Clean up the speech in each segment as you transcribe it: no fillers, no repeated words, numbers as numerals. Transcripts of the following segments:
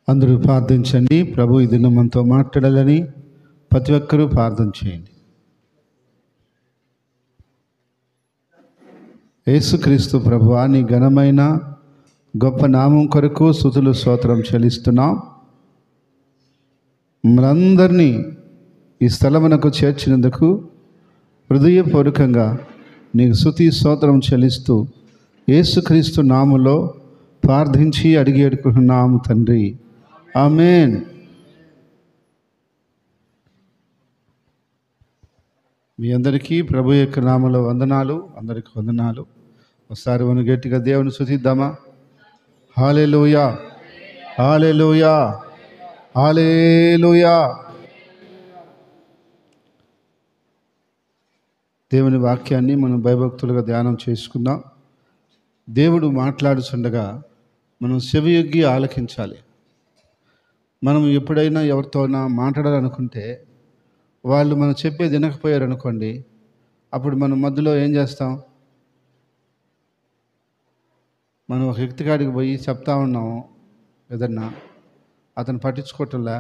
అందరూ ప్రార్థించండి. ప్రభు ఈ దినం మనతో మాట్లాడాలని ప్రతి ఒక్కరూ ప్రార్థన చేయండి. యేసుక్రీస్తు ప్రభువా, నీ ఘనమైన గొప్ప నామం కొరకు స్తుతులు స్తోత్రం చెల్లిస్తున్నాం. మనందరినీ ఈ స్థలమునకు చేర్చినందుకు హృదయపూర్వకంగా నీకు స్తుతి స్తోత్రం చెల్లిస్తూ యేసుక్రీస్తు నామములో ప్రార్థించి అడిగి అడుగుతున్నాము తండ్రి, ఆమేన్. మీ అందరికీ ప్రభు యొక్క నామములో వందనాలు. అందరికీ వందనాలు. ఒకసారి మనం గట్టిగా దేవుని స్తుతిద్దామా? హల్లెలూయా, హల్లెలూయా, హల్లెలూయా. దేవుని వాక్యాన్ని మనం భయభక్తులుగా ధ్యానం చేసుకుందాం. దేవుడు మాట్లాడుచుండగా మనం చెవియొగ్గి ఆలకించాలి. మనం ఎప్పుడైనా ఎవరితోనా మాట్లాడాలనుకుంటే వాళ్ళు మనం చెప్పేది వినకపోయారు అనుకోండి, అప్పుడు మనం మధ్యలో ఏం చేస్తాం? మనం ఒక వ్యక్తి కాడికి పోయి చెప్తా ఉన్నాము ఏదన్నా, అతను పట్టించుకోవటంలా,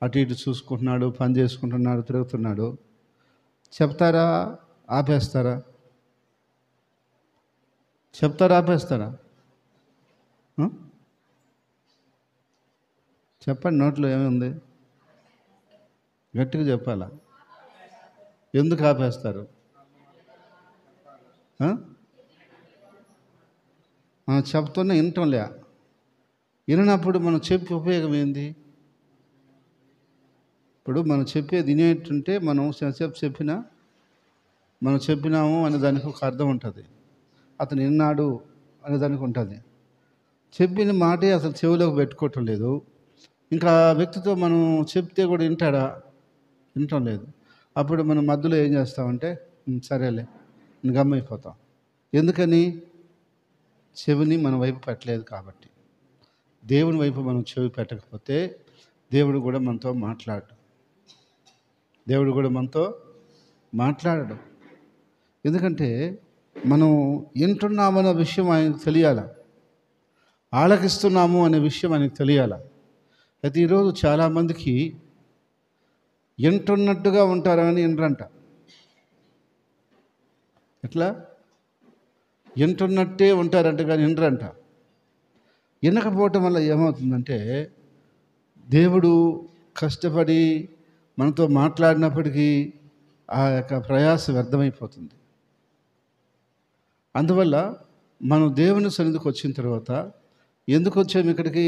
అటు ఇటు చూసుకుంటున్నాడు, పని చేసుకుంటున్నాడు, తిరుగుతున్నాడు. చెప్తారా ఆపేస్తారా? చెప్తారా ఆపేస్తారా? చెప్పండి, నోట్లో ఏముంది? గట్టిగా చెప్పాలా? ఎందుకు ఆపేస్తారు? మనం చెప్తున్నా వినటంలే. వినప్పుడు మనం చెప్పి ఉపయోగం ఏంది? ఇప్పుడు మనం చెప్పేది వినేటుంటే మనం చెప్పినా మనం చెప్పినాము అనే దానికి ఒక అర్థం ఉంటుంది. అతను విన్నాడు అనే దానికి ఉంటుంది. చెప్పిన మాటే అసలు చెవిలోకి పెట్టుకోవటం లేదు. ఇంకా ఆ వ్యక్తితో మనం చెప్తే కూడా వింటాడా? వినటం లేదు. అప్పుడు మనం మధ్యలో ఏం చేస్తామంటే సరేలే గమ్మైపోతాం. ఎందుకని? చెవిని మన వైపు పెట్టలేదు కాబట్టి. దేవుని వైపు మనం చెవి పెట్టకపోతే దేవుడు కూడా మనతో మాట్లాడడు. దేవుడు కూడా మనతో మాట్లాడడు. ఎందుకంటే మనం వింటున్నామనే విషయం ఆయనకు తెలియాల, ఆలకిస్తున్నాము అనే విషయం ఆయనకు తెలియాల. అయితే ఈరోజు చాలామందికి వింటున్నట్టుగా ఉంటారు అని వినరంట. ఎట్లా? వింటున్నట్టే ఉంటారంట కానీ వినరంట. వినకపోవటం వల్ల ఏమవుతుందంటే, దేవుడు కష్టపడి మనతో మాట్లాడినప్పటికీ ఆ యొక్క ప్రయాస వ్యర్థమైపోతుంది. అందువల్ల మనం దేవుని సన్నిధికి వచ్చిన తర్వాత ఎందుకు వచ్చాము? ఇక్కడికి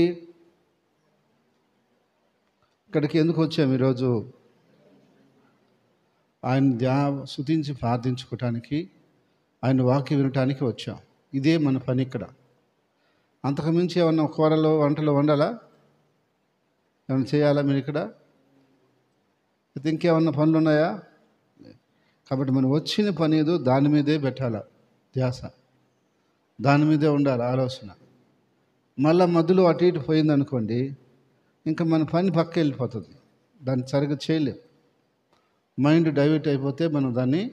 ఎందుకు వచ్చాము? ఈరోజు ఆయన స్తుతించి ప్రార్థించుకోవటానికి, ఆయన వాక్యం వినటానికి వచ్చాం. ఇదే మన పని ఇక్కడ. అంతకుమించి ఏమన్నా కూరలు వంటలు వండాలా? ఏమన్నా చేయాలా మీరు ఇక్కడ? అయితే ఇంకేమన్నా పనులు ఉన్నాయా? కాబట్టి మనం వచ్చిన పని ఏదో దాని మీదే పెట్టాల ధ్యాస, దాని మీదే ఉండాలి ఆలోచన. మళ్ళీ మధ్యలో అటు ఇటు పోయిందనుకోండి, ఇంకా మన పని పక్క వెళ్ళిపోతుంది. దాన్ని సరిగ్గా చేయలేం. మైండ్ డైవర్ట్ అయిపోతే మనం దాన్ని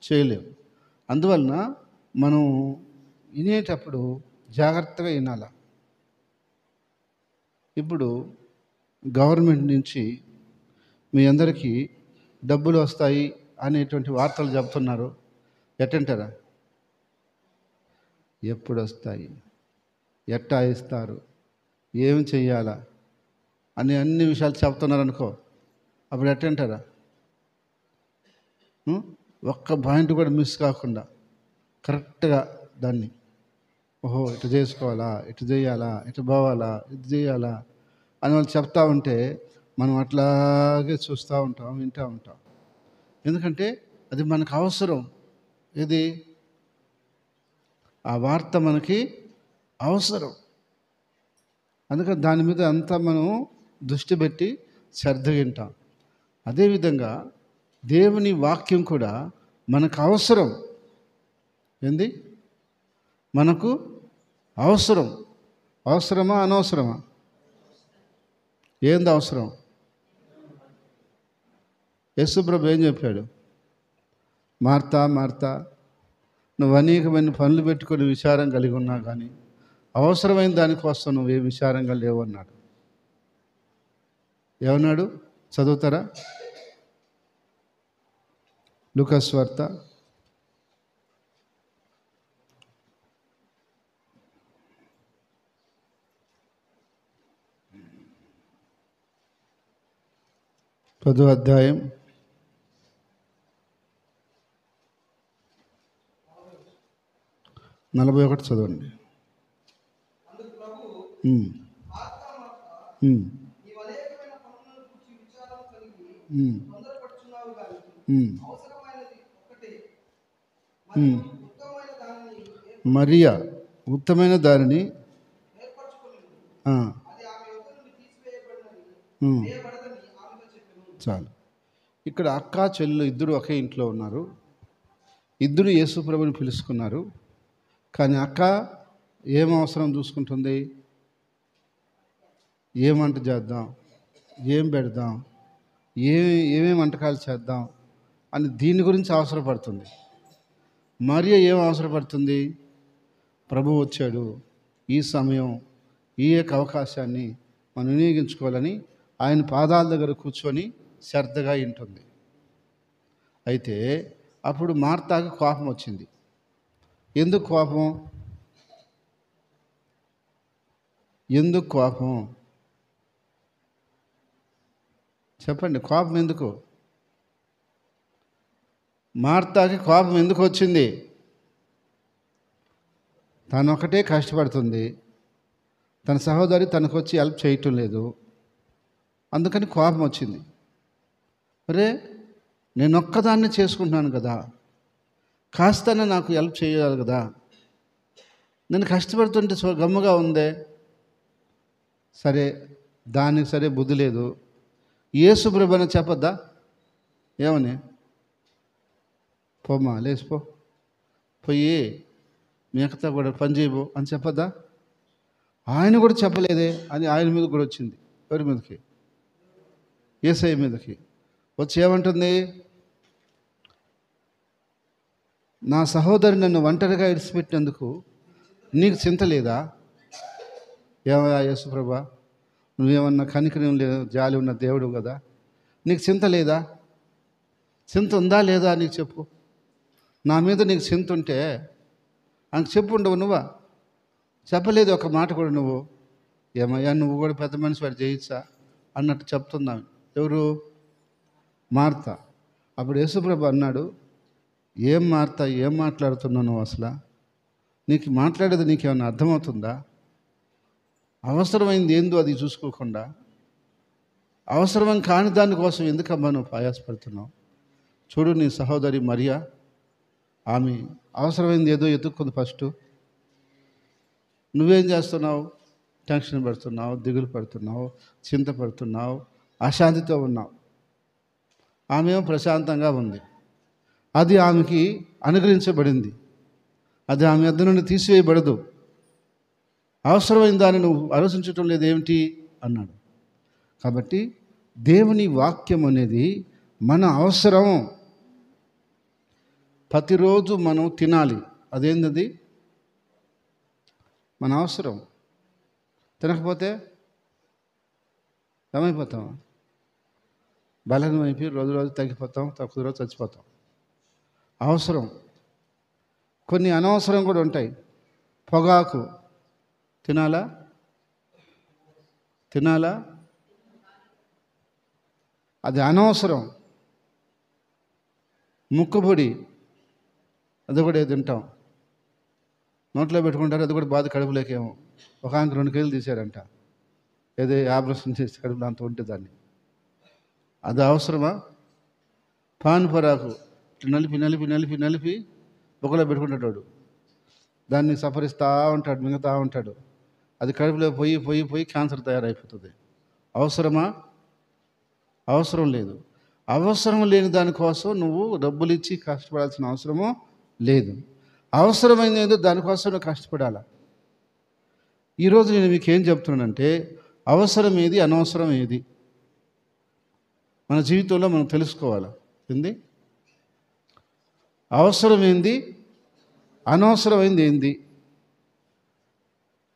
చేయలేం. అందువలన మనం వినేటప్పుడు జాగ్రత్తగా వినాల. ఇప్పుడు గవర్నమెంట్ నుంచి మీ అందరికీ డబ్బులు వస్తాయి అనేటువంటి వార్తలు చెప్తున్నారు. ఎట్టంటారా? ఎప్పుడు వస్తాయి, ఎట్టా ఇస్తారు, ఏమి చెయ్యాలా అని అన్ని విషయాలు చెప్తున్నారు అనుకో, అప్పుడు ఎట్టంటారా? ఒక్క పాయింట్ కూడా మిస్ కాకుండా కరెక్ట్గా దాన్ని, ఓహో ఇటు చేసుకోవాలా, ఇటు చేయాలా, ఇటు పోవాలా, ఇది చేయాలా అని వాళ్ళు చెప్తా ఉంటే మనం అట్లాగే చూస్తూ ఉంటాం, వింటూ ఉంటాం. ఎందుకంటే అది మనకు అవసరం. ఇది ఆ వార్త మనకి అవసరం. అందుకని దాని మీద అంతా మనం దృష్టి పెట్టి శ్రద్ధగా వింటాం. అదేవిధంగా దేవుని వాక్యం కూడా మనకు అవసరం. ఏంది? మనకు అవసరం. అవసరమా అనవసరమా? ఏంది అవసరం? యేసుప్రభు ఏం చెప్పాడు? మార్తా మార్తా, నువ్వు అనేకమైన పనులు పెట్టుకొని విచారం కలిగి ఉన్నా కానీ అవసరమైన దానికోసం నువ్వు ఏ విచారంగా లేవన్నాడు. ఏమన్నాడు? చదువుతారా? లూకా సువార్త 10వ అధ్యాయం 41 చదవండి. మరియా ఉత్తమైన దానిని చాలు. ఇక్కడ అక్క చెల్లెలు ఇద్దరు ఒకే ఇంట్లో ఉన్నారు. ఇద్దరు యేసు ప్రభుని పిలుచుకున్నారు. కానీ అక్క ఏం అవసరం చూసుకుంటుంది? ఏం వంట చేద్దాం, ఏం పెడదాం, ఏమేమి వంటకాలు చేద్దాం అని దీని గురించి అవసరపడుతుంది. మరియ ఏం అవసరపడుతుంది? ప్రభు వచ్చాడు, ఈ సమయం ఈ యొక్క అవకాశాన్ని మనం వినియోగించుకోవాలని ఆయన పాదాల దగ్గర కూర్చొని శ్రద్ధగా వింటుంది. అయితే అప్పుడు మార్తాకి కోపం వచ్చింది. ఎందుకు కోపం? ఎందుకు కోపం? చెప్పండి. కోపం ఎందుకు? మార్తాకి కోపం ఎందుకు వచ్చింది? తను ఒకటే కష్టపడుతుంది, తన సహోదరి తనకు వచ్చి హెల్ప్ చేయటం లేదు, అందుకని కోపం వచ్చింది. అరే, నేను ఒక్కదాన్ని చేసుకుంటున్నాను కదా, కాస్తనే నాకు హెల్ప్ చేయాలి కదా, నేను కష్టపడుతుంటే గమ్ముగా ఉందే. సరే, దానికి సరే బుద్ధి లేదు. యేసు ప్రభు అని చెప్పద్దా? ఏమని? పోమ్మా, లేచిపో, పోయి మిగతా కూడా పని చేయబో అని చెప్పద్దా? ఆయన కూడా చెప్పలేదే అని ఆయన మీద కూడా వచ్చింది. ఎవరి మీదకి? యేసయ్య మీదకి వచ్చి ఏమంటుంది? నా సహోదరి నన్ను ఒంటరిగా ఇడిచిపెట్టినందుకు నీకు చింత లేదా? ఏమయ్యా యేసు ప్రభా, నువ్వేమన్నా కనికరం లేదు, జాలి ఉన్న దేవుడు కదా, నీకు చింత లేదా? చింత ఉందా లేదా నీకు చెప్పు. నా మీద నీకు చింత ఉంటే అని చెప్పు. ఉండవు నువ్వా? చెప్పలేదు ఒక మాట కూడా నువ్వు. ఏమయ్యా, నువ్వు కూడా పెద్ద మనిషి వాడు చేయొచ్చా అన్నట్టు చెప్తున్నావు. ఎవరు? మార్త. అప్పుడు యేసుప్రభు అన్నాడు, ఏం మార్త, ఏం మాట్లాడుతున్నావు నువ్వు? అసలు నీకు మాట్లాడేది నీకేమన్నా అర్థమవుతుందా? అవసరమైంది ఏందో అది చూసుకోకుండా అవసరం కాని దానికోసం ఎందుకమ్మా నువ్వు ప్రయాసపడుతున్నావు? చూడు, నీ సహోదరి మరియా, ఆమె అవసరమైంది ఏదో ఎత్తుక్కుంది ఫస్ట్. నువ్వేం చేస్తున్నావు? టెన్షన్ పడుతున్నావు, దిగులు పడుతున్నావు, చింత పడుతున్నావు, అశాంతితో ఉన్నావు. ఆమె ప్రశాంతంగా ఉంది. అది ఆమెకి అనుగ్రహించబడింది, అది ఆమె వద్ద నుండి తీసివేయబడదు. అవసరమైన దాన్ని నువ్వు ఆలోచించటం లేదేమిటి అన్నాడు. కాబట్టి దేవుని వాక్యం అనేది మన అవసరం. ప్రతిరోజు మనం తినాలి. అదేంటది? మన అవసరం. తినకపోతే ఏమైపోతాం? బలహీనం అయిపోయి రోజు రోజు తగ్గిపోతాం, తక్కువ రోజు చచ్చిపోతాం. అవసరం. కొన్ని అనవసరం కూడా ఉంటాయి. పొగాకు తినాలా? తినాలా? అది అనవసరం. ముక్కుపొడి, అది కూడా తింటాం, నోట్లో పెట్టుకుంటారు, అది కూడా బాధ కడుపులోకేమో. ఒక ఆమెకు 2 కేజీలు తీశారంట, ఏదో ఆపరేషన్ చేసి కడుపులో అంత ఉంటే దాన్ని. అది అవసరమా? పాన్ పరాకు నలిపి నలిపి నలిపి నలిపి ఒకలో పెట్టుకుంటాడు, దాన్ని సఫరిస్తూ ఉంటాడు, మిగతా ఉంటాడు. అది కడుపులో పోయి పోయి పోయి క్యాన్సర్ తయారైపోతుంది. అవసరమా? అవసరం లేదు. అవసరం లేని దానికోసం నువ్వు డబ్బులు ఇచ్చి కష్టపడాల్సిన అవసరమో లేదు. అవసరమైన ఏదో దానికోసం నువ్వు కష్టపడాలా. ఈరోజు నేను మీకు ఏం చెప్తున్నానంటే, అవసరం ఏది, అనవసరం ఏది మన జీవితంలో మనం తెలుసుకోవాలి. ఏంది అవసరం, ఏంది అనవసరమైంది, ఏంది.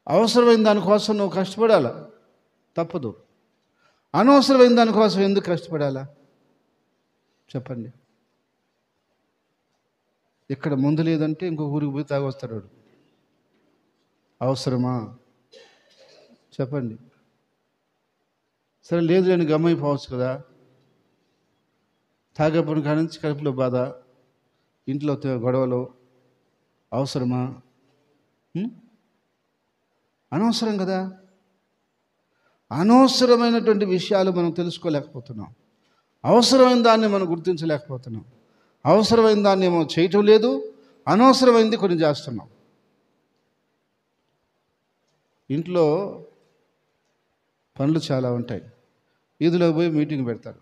అవసరమైన దానికోసం నువ్వు కష్టపడాలా, తప్పదు. అనవసరమైన దానికోసం ఎందుకు కష్టపడాలా చెప్పండి? ఇక్కడ ముందు లేదంటే ఇంకో ఊరికి పోయి తాగొస్తాడు వాడు. అవసరమా చెప్పండి? సరే లేదు లేని గమ్మైపోవచ్చు కదా. తాగేపడి కాడి నుంచి కడుపులో బాధ, ఇంట్లో గొడవలు అవసరమా? అనవసరం కదా. అనవసరమైనటువంటి విషయాలు మనం తెలుసుకోలేకపోతున్నాం. అవసరమైన దాన్ని మనం గుర్తించలేకపోతున్నాం. అవసరమైన దాన్ని ఏమో చేయటం లేదు, అనవసరమైంది కొన్ని చేస్తున్నాం. ఇంట్లో పనులు చాలా ఉంటాయి. ఈదులో పోయి మీటింగ్ పెడతారు.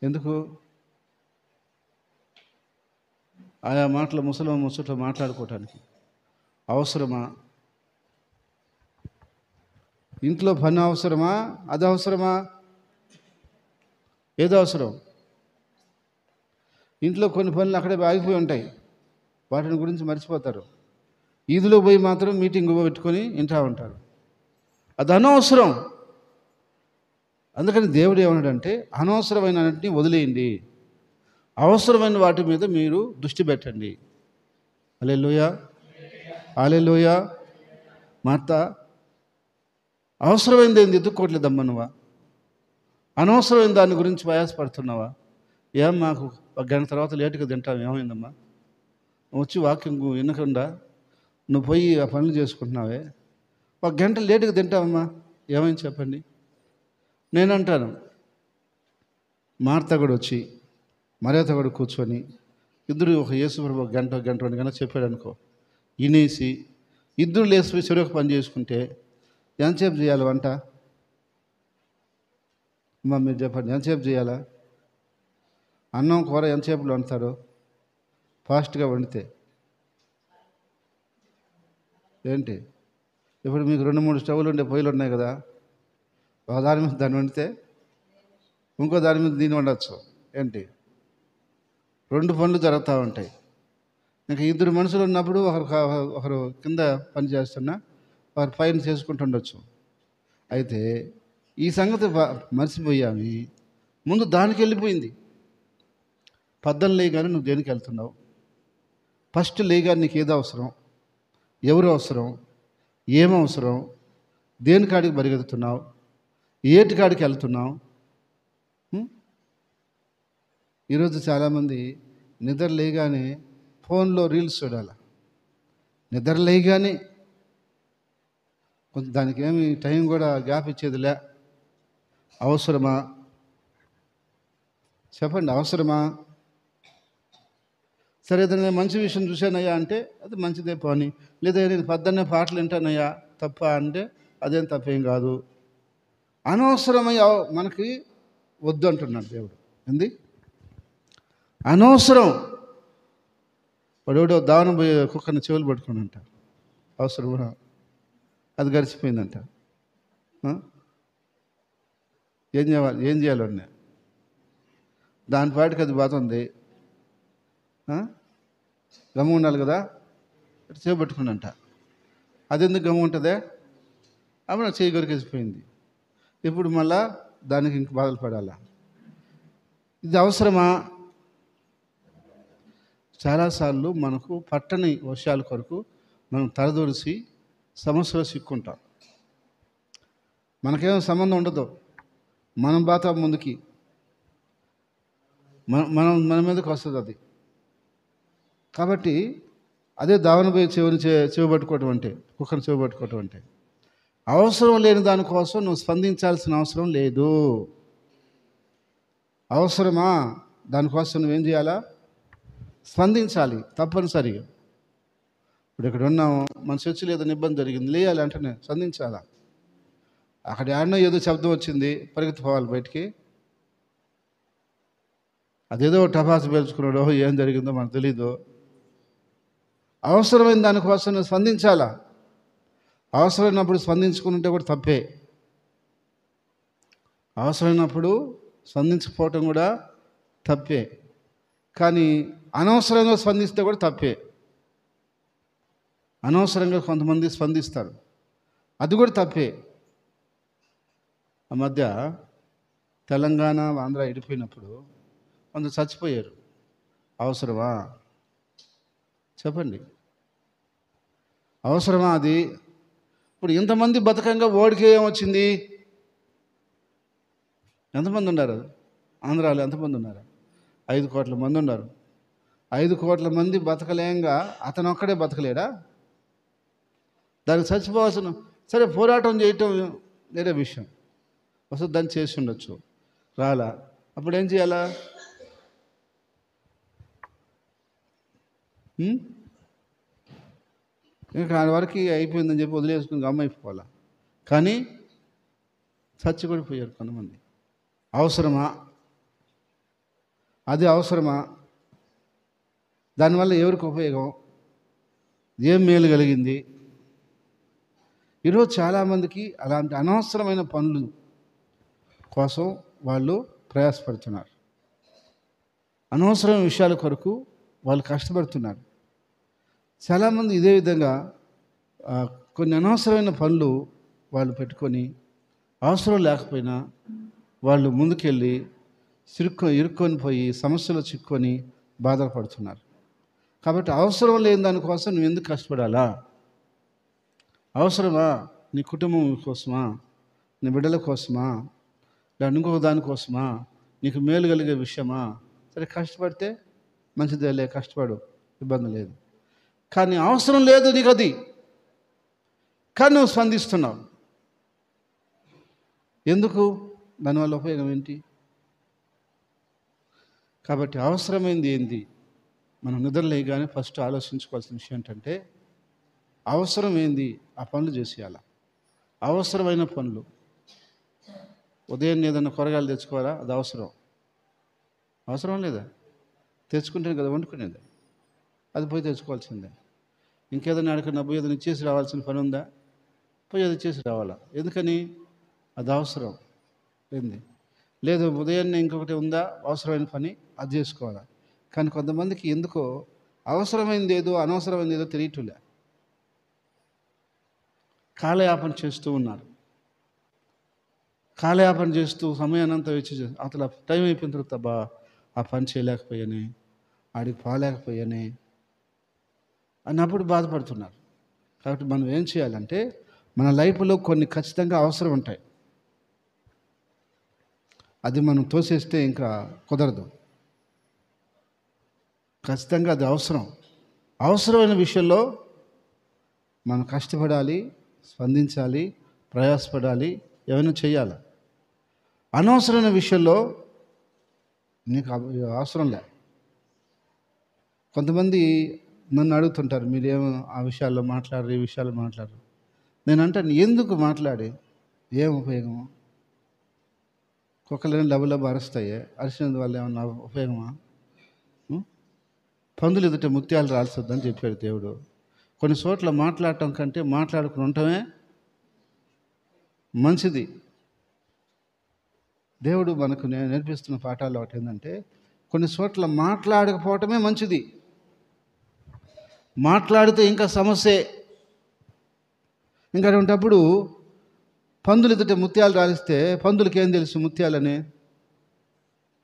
ఎందుకు? ఆయా మాటలు ముచ్చట్లు మాట్లాడుకోవటానికి. అవసరమా? ఇంట్లో పని అవసరమా? అది అవసరమా? ఏదో అవసరం. ఇంట్లో కొన్ని పనులు అక్కడే ఆగిపోయి ఉంటాయి, వాటిని గురించి మర్చిపోతారు. ఈదులో పోయి మాత్రం మీటింగ్ పెట్టుకొని వింటూ ఉంటారు. అది అనవసరం. అందుకని దేవుడు ఏమన్నాడంటే అనవసరమైన అన్నింటినీ వదిలేయండి, అవసరమైన వాటి మీద మీరు దృష్టి పెట్టండి. హల్లెలూయా, హల్లెలూయా. మార్త అవసరమైనది ఏంది ఎత్తుక్కోవట్లేదమ్మా నువ్వా? అనవసరమైన దాని గురించి ప్రయాసపడుతున్నావా? ఏం మాకు ఒక గంట తర్వాత లేటుగా తింటావు, ఏమైందమ్మా? వచ్చి వాక్యం వినకుండా నువ్వు పోయి ఆ పనులు చేసుకుంటున్నావే, ఒక గంట లేటుగా తింటావమ్మా, ఏమైంది చెప్పండి? నేనంటాను మార్త కూడా వచ్చి మరియత కూడా కూర్చొని ఇద్దరు ఒక యేసుప్రభు ఒక గంట 2 గంటలు చెప్పాడు అనుకో, వినేసి ఇద్దరు లేచిపోయి చెరుకు పని చేసుకుంటే ఎంతసేపు చేయాలి వంట? అమ్మా మీరు చెప్పండి, ఎంతసేపు చేయాలా? అన్నం కూర ఎంతసేపులో వండుతారు ఫాస్ట్గా వండితే? ఏంటి ఇప్పుడు మీకు 2-3 స్టవ్లు ఉండే పొయ్యిలు ఉన్నాయి కదా, ఒక దాని మీద దాన్ని వండితే ఇంకో దాని మీద దీన్ని వండవచ్చు. ఏంటి 2 పనులు జరుగుతూ ఉంటాయి. ఇంకా ఇద్దరు మనుషులు ఉన్నప్పుడు ఒకరు కింద పని చేస్తున్నా వారు పైన చేసుకుంటుండొచ్చు. అయితే ఈ సంగతి మర్చిపోయామి, ముందు దానికి వెళ్ళిపోయింది. పద్దం లేగానే నువ్వు దేనికి వెళ్తున్నావు? ఫస్ట్ లేగానే నీకు ఏదో అవసరం, ఎవరు అవసరం, ఏమవసరం, దేని కాడికి పరిగెడుతున్నావు, ఏటి కాడికి వెళ్తున్నావు? ఈరోజు చాలామంది నిద్ర లేగానే ఫోన్లో రీల్స్ చూడాలి. నిద్ర లేగానే కొంచెం దానికి ఏమి టైం కూడా గ్యాప్ ఇచ్చేదిలే. అవసరమా చెప్పండి? అవసరమా? సరే ఏదైనా మంచి విషయం చూశానయ్యా అంటే అది మంచిదే పోని, లేదా నేను పొద్దున్నే పాటలు వింటానయ్యా తప్ప అంటే అదేం తప్పేం కాదు. అనవసరమై మనకి వద్దు అంటున్నాడు దేవుడు. ఏంది అనవసరం? వాడెవడో దావనం పోయే కుక్కని చెవులు పట్టుకుని అంట, అవసరమా? అది గడిచిపోయిందంట. ఏం చేయాలి వాడిని? దాని పాటికి అది బాగుంది, గమ్ము ఉండాలి కదా, చెవి పట్టుకున్నంట. అది ఎందుకు గమ్ము ఉంటుందే? అప్పుడు నాకు చేయి కొరికేసిపోయింది. ఇప్పుడు మళ్ళా దానికి ఇంక బాధలు పడాలా? ఇది అవసరమా? చాలాసార్లు మనకు పట్టని వర్షాల కొరకు మనం తలదూరిసి సమస్యలో సిక్కుంటాం. మనకేమో సంబంధం ఉండదు, మనం బాత ముందుకి మన మీదకి వస్తుంది అది. కాబట్టి అదే దావన పోయి చెవి పట్టుకోవటం అంటే, కుక్కను చెవి పట్టుకోవటం అంటే అవసరం లేని దానికోసం నువ్వు స్పందించాల్సిన అవసరం లేదు. అవసరమా? దానికోసం నువ్వేం చేయాలా? స్పందించాలి తప్పనిసరిగా. ఇప్పుడు ఇక్కడ ఉన్నాము, మన చర్చిలో ఏదైనా ఇబ్బంది జరిగింది, లేయాలి అంటేనే స్పందించాలా. అక్కడ ఆడనో ఏదో శబ్దం వచ్చింది, పరిగెత్తిపోవాలి బయటికి. అదేదో టపాసు పేల్చుకున్నాడో ఏం జరిగిందో మనకు తెలీదు. అవసరమైన దానికోసం నువ్వు స్పందించాలా. అవసరమైనప్పుడు స్పందించుకుంటే కూడా తప్పే. అవసరమైనప్పుడు స్పందించకపోవటం కూడా తప్పే. కానీ అనవసరంగా స్పందిస్తే కూడా తప్పే. అనవసరంగా కొంతమంది స్పందిస్తారు, అది కూడా తప్పే. ఆ మధ్య తెలంగాణ ఆంధ్ర విడిపోయినప్పుడు కొందరు చచ్చిపోయారు. అవసరమా? చెప్పండి, అవసరమా అది? ఇప్పుడు ఇంతమంది బతకంగా ఓడికి ఏమొచ్చింది? ఎంతమంది ఉన్నారు ఆంధ్రాలో? ఎంతమంది ఉన్నారు? 5 కోట్ల మంది ఉన్నారు. 5 కోట్ల మంది బతకలేంగా అతను ఒక్కడే బతకలేడా? దానికి చచ్చిపోవాల్సిన, సరే పోరాటం చేయటం వేరే విషయం, అసలు దాన్ని చేసి ఉండొచ్చు, రాలా. అప్పుడు ఏం చేయాలా? ఇంకా ఆడి వరకు అయిపోయిందని చెప్పి వదిలేసుకుని గమ్మైపోవాలా. కానీ చచ్చి కూడా పోయారు కొంతమంది. అవసరమా? అది అవసరమా? దానివల్ల ఎవరికి ఉపయోగం? ఏం మేలు కలిగింది? ఈరోజు చాలామందికి అలాంటి అనవసరమైన పనులు కోసం వాళ్ళు ప్రయాసపడుతున్నారు. అనవసరమైన విషయాల కొరకు వాళ్ళు కష్టపడుతున్నారు. చాలామంది ఇదే విధంగా కొన్ని అనవసరమైన పనులు వాళ్ళు పెట్టుకొని అవసరం లేకపోయినా వాళ్ళు ముందుకెళ్ళి ఇరుక్కొని పోయి సమస్యలు చిక్కుకొని బాధపడుతున్నారు. కాబట్టి అవసరం లేని దానికోసం నువ్వు ఎందుకు కష్టపడాలా? అవసరమా? నీ కుటుంబం కోసమా? నీ బిడ్డల కోసమా? లేదా ఇంకొక దానికోసమా? నీకు మేలు కలిగే విషయమా? సరే, కష్టపడితే మంచిదేలే, కష్టపడు, ఇబ్బంది లేదు. కానీ అవసరం లేదు నీకు అది, కానీ నువ్వు స్పందిస్తున్నావు. ఎందుకు? దానివల్ల ఉపయోగం ఏంటి? కాబట్టి అవసరమైంది ఏంది? మనం నిద్రలేయగానే ఫస్ట్ ఆలోచించుకోవాల్సిన విషయం ఏంటంటే, అవసరం ఏంది? ఆ పనులు చేసేయాల. అవసరమైన పనులు. ఉదయం ఏదైనా కూరగాయలు తెచ్చుకోవాలా? అది అవసరం లేదా? తెచ్చుకుంటేనే కదా వండుకునేది. అది పోయి తెచ్చుకోవాల్సిందే. ఇంకేదైనా అడగకుండా పోయి ఏదైనా ఇచ్చేసి రావాల్సిన పని ఉందా? పోయి అది ఇచ్చేసి రావాలా. ఎందుకని? అది అవసరం ఏంది. లేదు, ఉదయాన్నే ఇంకొకటి ఉందా అవసరమైన పని, అది చేసుకోవాలా. కానీ కొంతమందికి ఎందుకో అవసరమైంది ఏదో అనవసరమైంది ఏదో తెలియట్లే, కాలయాపన చేస్తూ ఉన్నారు. కాలయాపన చేస్తూ సమయాన్నంతా వెచ్చి అసలు టైం అయిపోయిన తర్వాత ఆ పని చేయలేకపోయానే, ఆడికి పోలేకపోయానే అన్నప్పుడు బాధపడుతున్నారు. కాబట్టి మనం ఏం చేయాలంటే, మన లైఫ్లో కొన్ని ఖచ్చితంగా అవసరం ఉంటాయి. అది మనం తోసేస్తే ఇంకా కుదరదు. ఖచ్చితంగా అది అవసరమైన విషయంలో మనం కష్టపడాలి, స్పందించాలి, ప్రయాసపడాలి, ఏమైనా చేయాలి. అనవసరమైన విషయంలో నీకు అవసరం లే. కొంతమంది నన్ను అడుగుతుంటారు, మీరేమో ఆ విషయాల్లో మాట్లాడరు, ఈ విషయాల్లో మాట్లాడరు. నేను అంటాను, ఎందుకు మాట్లాడి ఏం ఉపయోగము? కుక్కలేని లబలబ అరుస్తాయి, అరిచినందువల్ల ఏమన్నా ఉపయోగమా? పందులు ఎదుట ముత్యాలు రాల్చొద్దని చెప్పాడు దేవుడు. కొన్ని చోట్ల మాట్లాడటం కంటే మాట్లాడుకుని ఉండటమే మంచిది. దేవుడు మనకు నేర్పిస్తున్న పాఠాలు ఒకటి ఏంటంటే, కొన్ని చోట్ల మాట్లాడకపోవటమే మంచిది. మాట్లాడితే ఇంకా సమస్యే. ఇంకా అటువంటిప్పుడు పందులు ఎదుట ముత్యాలు రాలిస్తే పందులకి ఏం తెలుసు ముత్యాలని?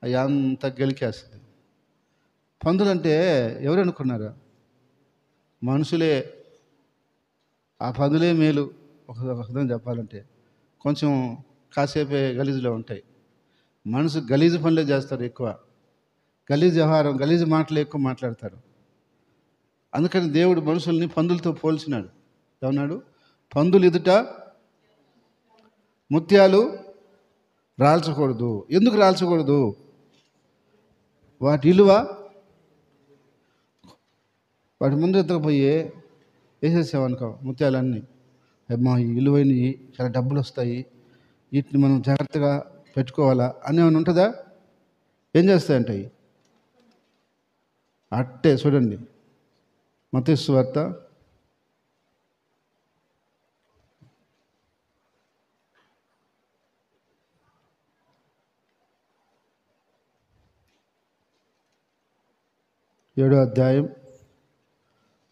అవి అంత గెలికేస్తుంది. పందులంటే ఎవరు అనుకున్నారు? మనుషులే. ఆ పందులే మేలు. ఒక విధంగా చెప్పాలంటే కొంచెం కాసేపే గలీజులో ఉంటాయి. మనసు గలీజు పనులే చేస్తారు ఎక్కువ. గలీజు వ్యవహారం, గలీజు మాటలు ఎక్కువ మాట్లాడతారు. అందుకని దేవుడు మనుషుల్ని పందులతో పోల్చినాడు. ఏమన్నాడు? పందులు ఎదుట ముత్యాలు రాల్చకూడదు. ఎందుకు రాల్చకూడదు? వాటి విలువ వాటి ముందు ఎత్తకపోయి వేసేసామనుకో ముత్యాలన్నీ, అమ్మా ఈ విలువైనవి, చాలా డబ్బులు వస్తాయి, వీటిని మనం జాగ్రత్తగా పెట్టుకోవాలా అని ఏమైనా ఉంటుందా? ఏం చేస్తాయంటాయి? అట్టే చూడండి, మత్తయి సువార్త 7వ అధ్యాయం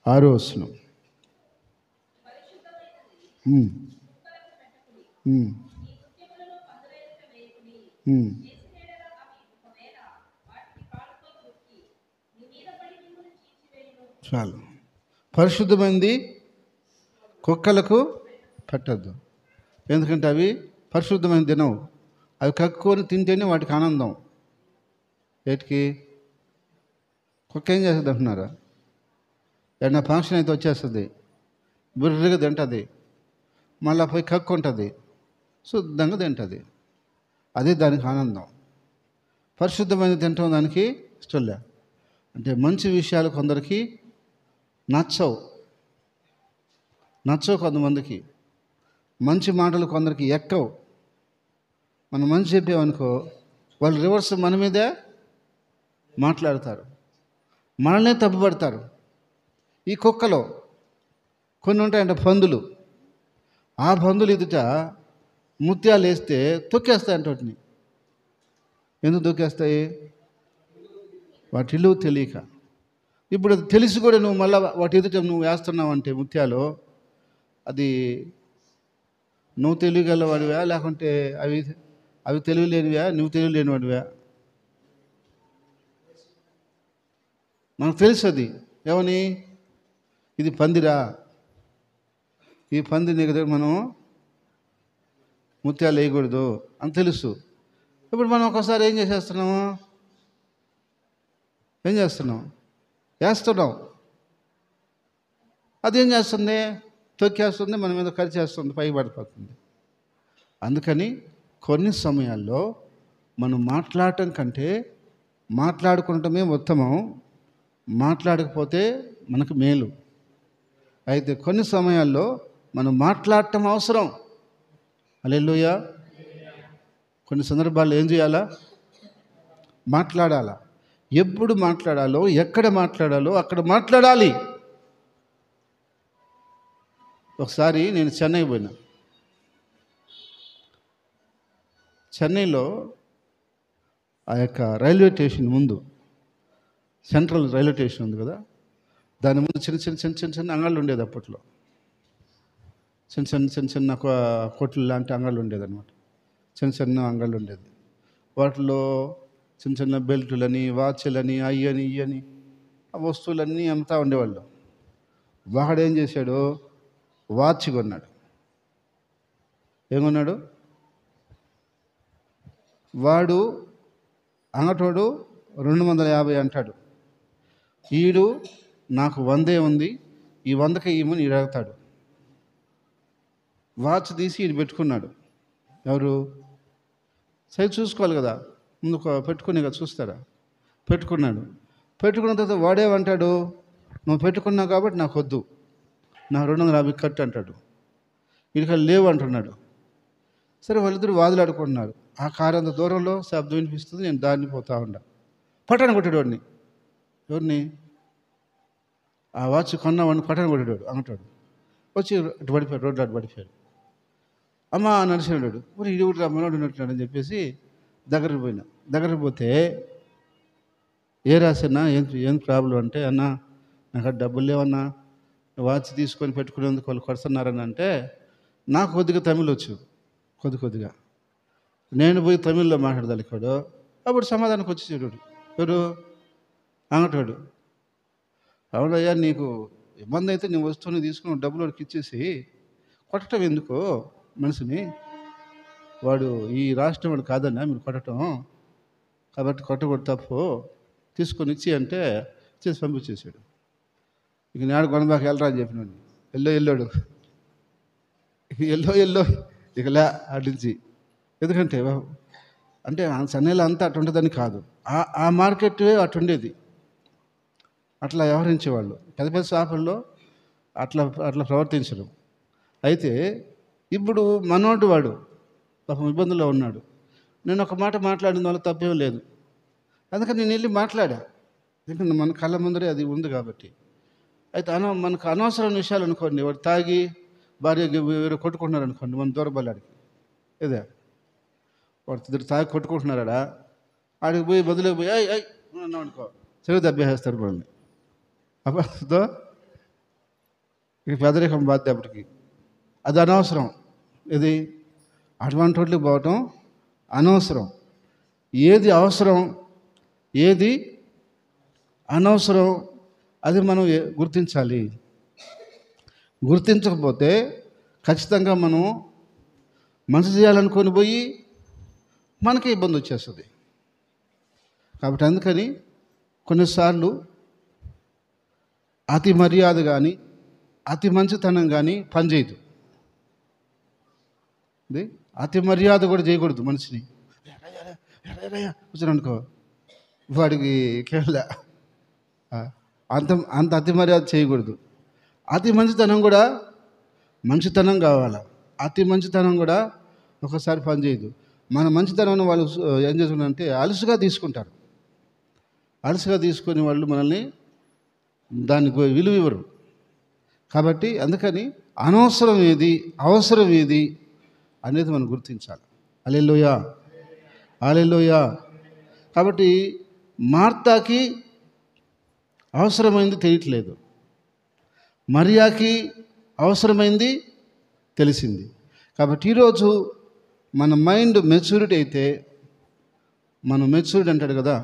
6వ వచనం. ఉమ్. చాలు. పరిశుద్ధమైంది కుక్కలకు పెట్టద్దు, ఎందుకంటే అవి పరిశుద్ధమైన తినవు. అవి కక్కుకొని తింటేనే వాటికి ఆనందం. వీటికి కుక్క ఏం చేస్తుంది అంటున్నారా? ఏదైనా ఫంక్షన్ అయితే వచ్చేస్తుంది, బుర్రగా తింటుంది, మళ్ళీ పోయి కక్కుంటుంది, శుద్ధంగా తింటుంది. అదే దానికి ఆనందం. పరిశుద్ధమైన తింటాం దానికి ఇష్టంలే. అంటే మంచి విషయాలు కొందరికి నచ్చవు కొంతమందికి. మంచి మాటలు కొందరికి ఎక్కవు. మనం మంచి చెప్పామనుకో, వాళ్ళు రివర్స్ మన మీదే మాట్లాడతారు, మనల్నే తప్పుపడతారు. ఈ కుక్కలో కొన్ని ఉంటాయంట పందులు. ఆ పందులు ఎదుట ముత్యాలు వేస్తే తొక్కేస్తాయంట వాటిని. ఎందుకు తొక్కేస్తాయి? వాటి ఇల్లు తెలియక. ఇప్పుడు అది తెలిసి కూడా నువ్వు మళ్ళీ వాటి ఎదుట నువ్వు వేస్తున్నావు అంటే ముత్యాలు, అది నువ్వు తెలియగలవాడివా లేకుంటే అవి తెలియలేనివా, నువ్వు తెలియలేనివాడివా? మనకు తెలుసు అది ఏమని, ఇది పందిరా, ఈ పంది నీకు మనం ముత్యాలు వేయకూడదు అని తెలుసు. ఇప్పుడు మనం ఒకసారి ఏం చేస్తున్నాం, వేస్తున్నాం. అదేం చేస్తుంది? తొక్కేస్తుంది, మన మీద కరిచేస్తుంది, పైకి పడిపోతుంది. అందుకని కొన్ని సమయాల్లో మనం మాట్లాడటం కంటే మాట్లాడుకుంటమే ఉత్తమం, మాట్లాడకపోతే మనకు మేలు. అయితే కొన్ని సమయాల్లో మనం మాట్లాడటం అవసరం. హల్లెలూయా. కొన్ని సందర్భాల్లో ఏం చేయాలా? మాట్లాడాలా. ఎప్పుడు మాట్లాడాలో, ఎక్కడ మాట్లాడాలో అక్కడ మాట్లాడాలి. ఒకసారి నేను చెన్నై పోయినా. చెన్నైలో ఆ యొక్క రైల్వే స్టేషన్ ముందు, సెంట్రల్ రైల్వే స్టేషన్ ఉంది కదా, దాని ముందు చిన్న అంగళ్ళు ఉండేది. అప్పట్లో చిన్న కొట్లు లాంటి అంగళ్ళు ఉండేది అనమాట. చిన్న అంగళ్ళు ఉండేది. వాటిలో చిన్న బెల్టులని, వాచ్లని, అయ్యని ఇయ్యని ఆ వస్తువులన్నీ అమ్ముతూ ఉండేవాళ్ళు. వాడేం చేశాడు? వాచ్ కొన్నాడు. ఏం కొన్నాడు? వాడు అంగటోడు 250 అంటాడు. ఈడు నాకు 100 ఉంది, ఈ 100కి ఇమ్మని ఈడు అడుగుతాడు. వాచ్ తీసి ఈడు పెట్టుకున్నాడు. ఎవరు? సైజ్ చూసుకోవాలి కదా, ముందు పెట్టుకుని కదా చూస్తారా. పెట్టుకున్నాడు. పెట్టుకున్న తర్వాత వాడేమంటాడు? నువ్వు పెట్టుకున్నావు కాబట్టి నాకు వద్దు, నా 250 కట్టు అంటాడు. వీడికి లేవు అంటున్నాడు. సరే, వాళ్ళిద్దరు వాదులాడుకుంటున్నారు. ఆ కారు అంత దూరంలో శబ్దం వినిపిస్తుంది, నేను దారిని పోతా ఉన్నా. పట్టాను కొట్టాడు వాడిని. ఎవరిని? ఆ వాచ్ కొన్నావాడిని పట్టాను కొట్టాడు. అంగటాడు వచ్చి అటు పడిపోయాడు, రోడ్లు అటు పడిపోయాడు. అమ్మ నడిచినాడు. మరి ఇది ఒకటి మనోడు ఉన్నట్టున్నాడు అని చెప్పేసి దగ్గరికి పోతే, ఏ రాసన్నా ఏం ప్రాబ్లం అంటే, అన్నా నాకు డబ్బులు లేవన్నా, వాచ్ తీసుకొని పెట్టుకునేందుకు వాళ్ళు కొడుతున్నారని అంటే, నాకు కొద్దిగా తమిళ్ వచ్చు, కొద్దిగా నేను పోయి తమిళ్లో మాట్లాడదలికాడు. అప్పుడు సమాధానికి వచ్చి చూడు. ఎవరు? అంగటాడు. అవునయ్యా, నీకు ఇబ్బంది అయితే నీ వస్తువుని తీసుకుని డబ్బులు వాడికి ఇచ్చేసి కొట్టడం ఎందుకు మనిషిని? వాడు ఈ రాష్ట్రం వాడు కాదన్నా మీరు కొట్టడం, కాబట్టి కొట్టకూడదు, తప్పు, తీసుకొని ఇచ్చి అంటే చేసి పంపించేసాడు. ఇక నాడు కొనబాకి వెళ్ళరా అని చెప్పినాడు. వెళ్ళాడు. ఎల్లో ఇక లే అడ్డించి. ఎందుకంటే అంటే చెన్నైలో అంతా అటు ఉంటుందని కాదు, ఆ మార్కెట్ అటుండేది. అట్లా వ్యవహరించేవాళ్ళు. పెద్ద షాపుల్లో అట్లా ప్రవర్తించడం. అయితే ఇప్పుడు మనోడు వాడు పాపం ఇబ్బందుల్లో ఉన్నాడు. నేను ఒక మాట మాట్లాడిన వల్ల తప్పేం లేదు. అందుకని నేను వెళ్ళి మాట్లాడా. ఎందుకంటే మన కళ్ళ ముందరే అది ఉంది కాబట్టి. అయితే మనకు అనవసరమైన విషయాలు అనుకోండి, వాడు తాగి భార్య వేరే కొట్టుకుంటున్నారు అనుకోండి, మన దూరబల్లాడికి ఇదే వాడు ఇద్దరు తాగి కొట్టుకుంటున్నారా, ఆడికి పోయి బదులుకి పోయి అన్నాం అనుకో, చెవి దెబ్బేస్తారు మనల్ని. అప్పటితో ఇక పెదరికం బాధ్యత. అప్పటికి అది అనవసరం. ఇది అటువంటి వాటికి పోవటం అనవసరం. ఏది అవసరం, ఏది అనవసరం, అది మనం గుర్తించాలి. గుర్తించకపోతే ఖచ్చితంగా మనం మంచి చేయాలనుకొని పోయి మనకి ఇబ్బంది వచ్చేస్తుంది. కాబట్టి అందుకని కొన్నిసార్లు అతి మర్యాద కానీ అతి మంచితనం కానీ పనిచేయదు. అతి మర్యాద కూడా చేయకూడదు మనిషిని. కూర్చొని అనుకో, వాడికి కేవల అంత అంత అతి మర్యాద చేయకూడదు. అతి మంచితనం కూడా మంచితనం కావాలి. అతి మంచితనం కూడా ఒకసారి పనిచేయదు. మన మంచితనాన్ని వాళ్ళు ఏం చేస్తున్నారంటే అలుసుగా తీసుకుంటారు. అలుసుగా తీసుకొని వాళ్ళు మనల్ని దానికి విలువ ఇవ్వరు. కాబట్టి అందుకని అనవసరం ఏది, అవసరం ఏది అనేది మనం గుర్తించాలి. హల్లెలూయా, హల్లెలూయా. కాబట్టి మార్తాకి అవసరమైంది తెలియట్లేదు, మరియాకి అవసరమైంది తెలిసింది. కాబట్టి ఈరోజు మన మైండ్ మెచ్యూరిటీ అయితే, మనం మెచ్యూరిటీ అంటాడు కదా,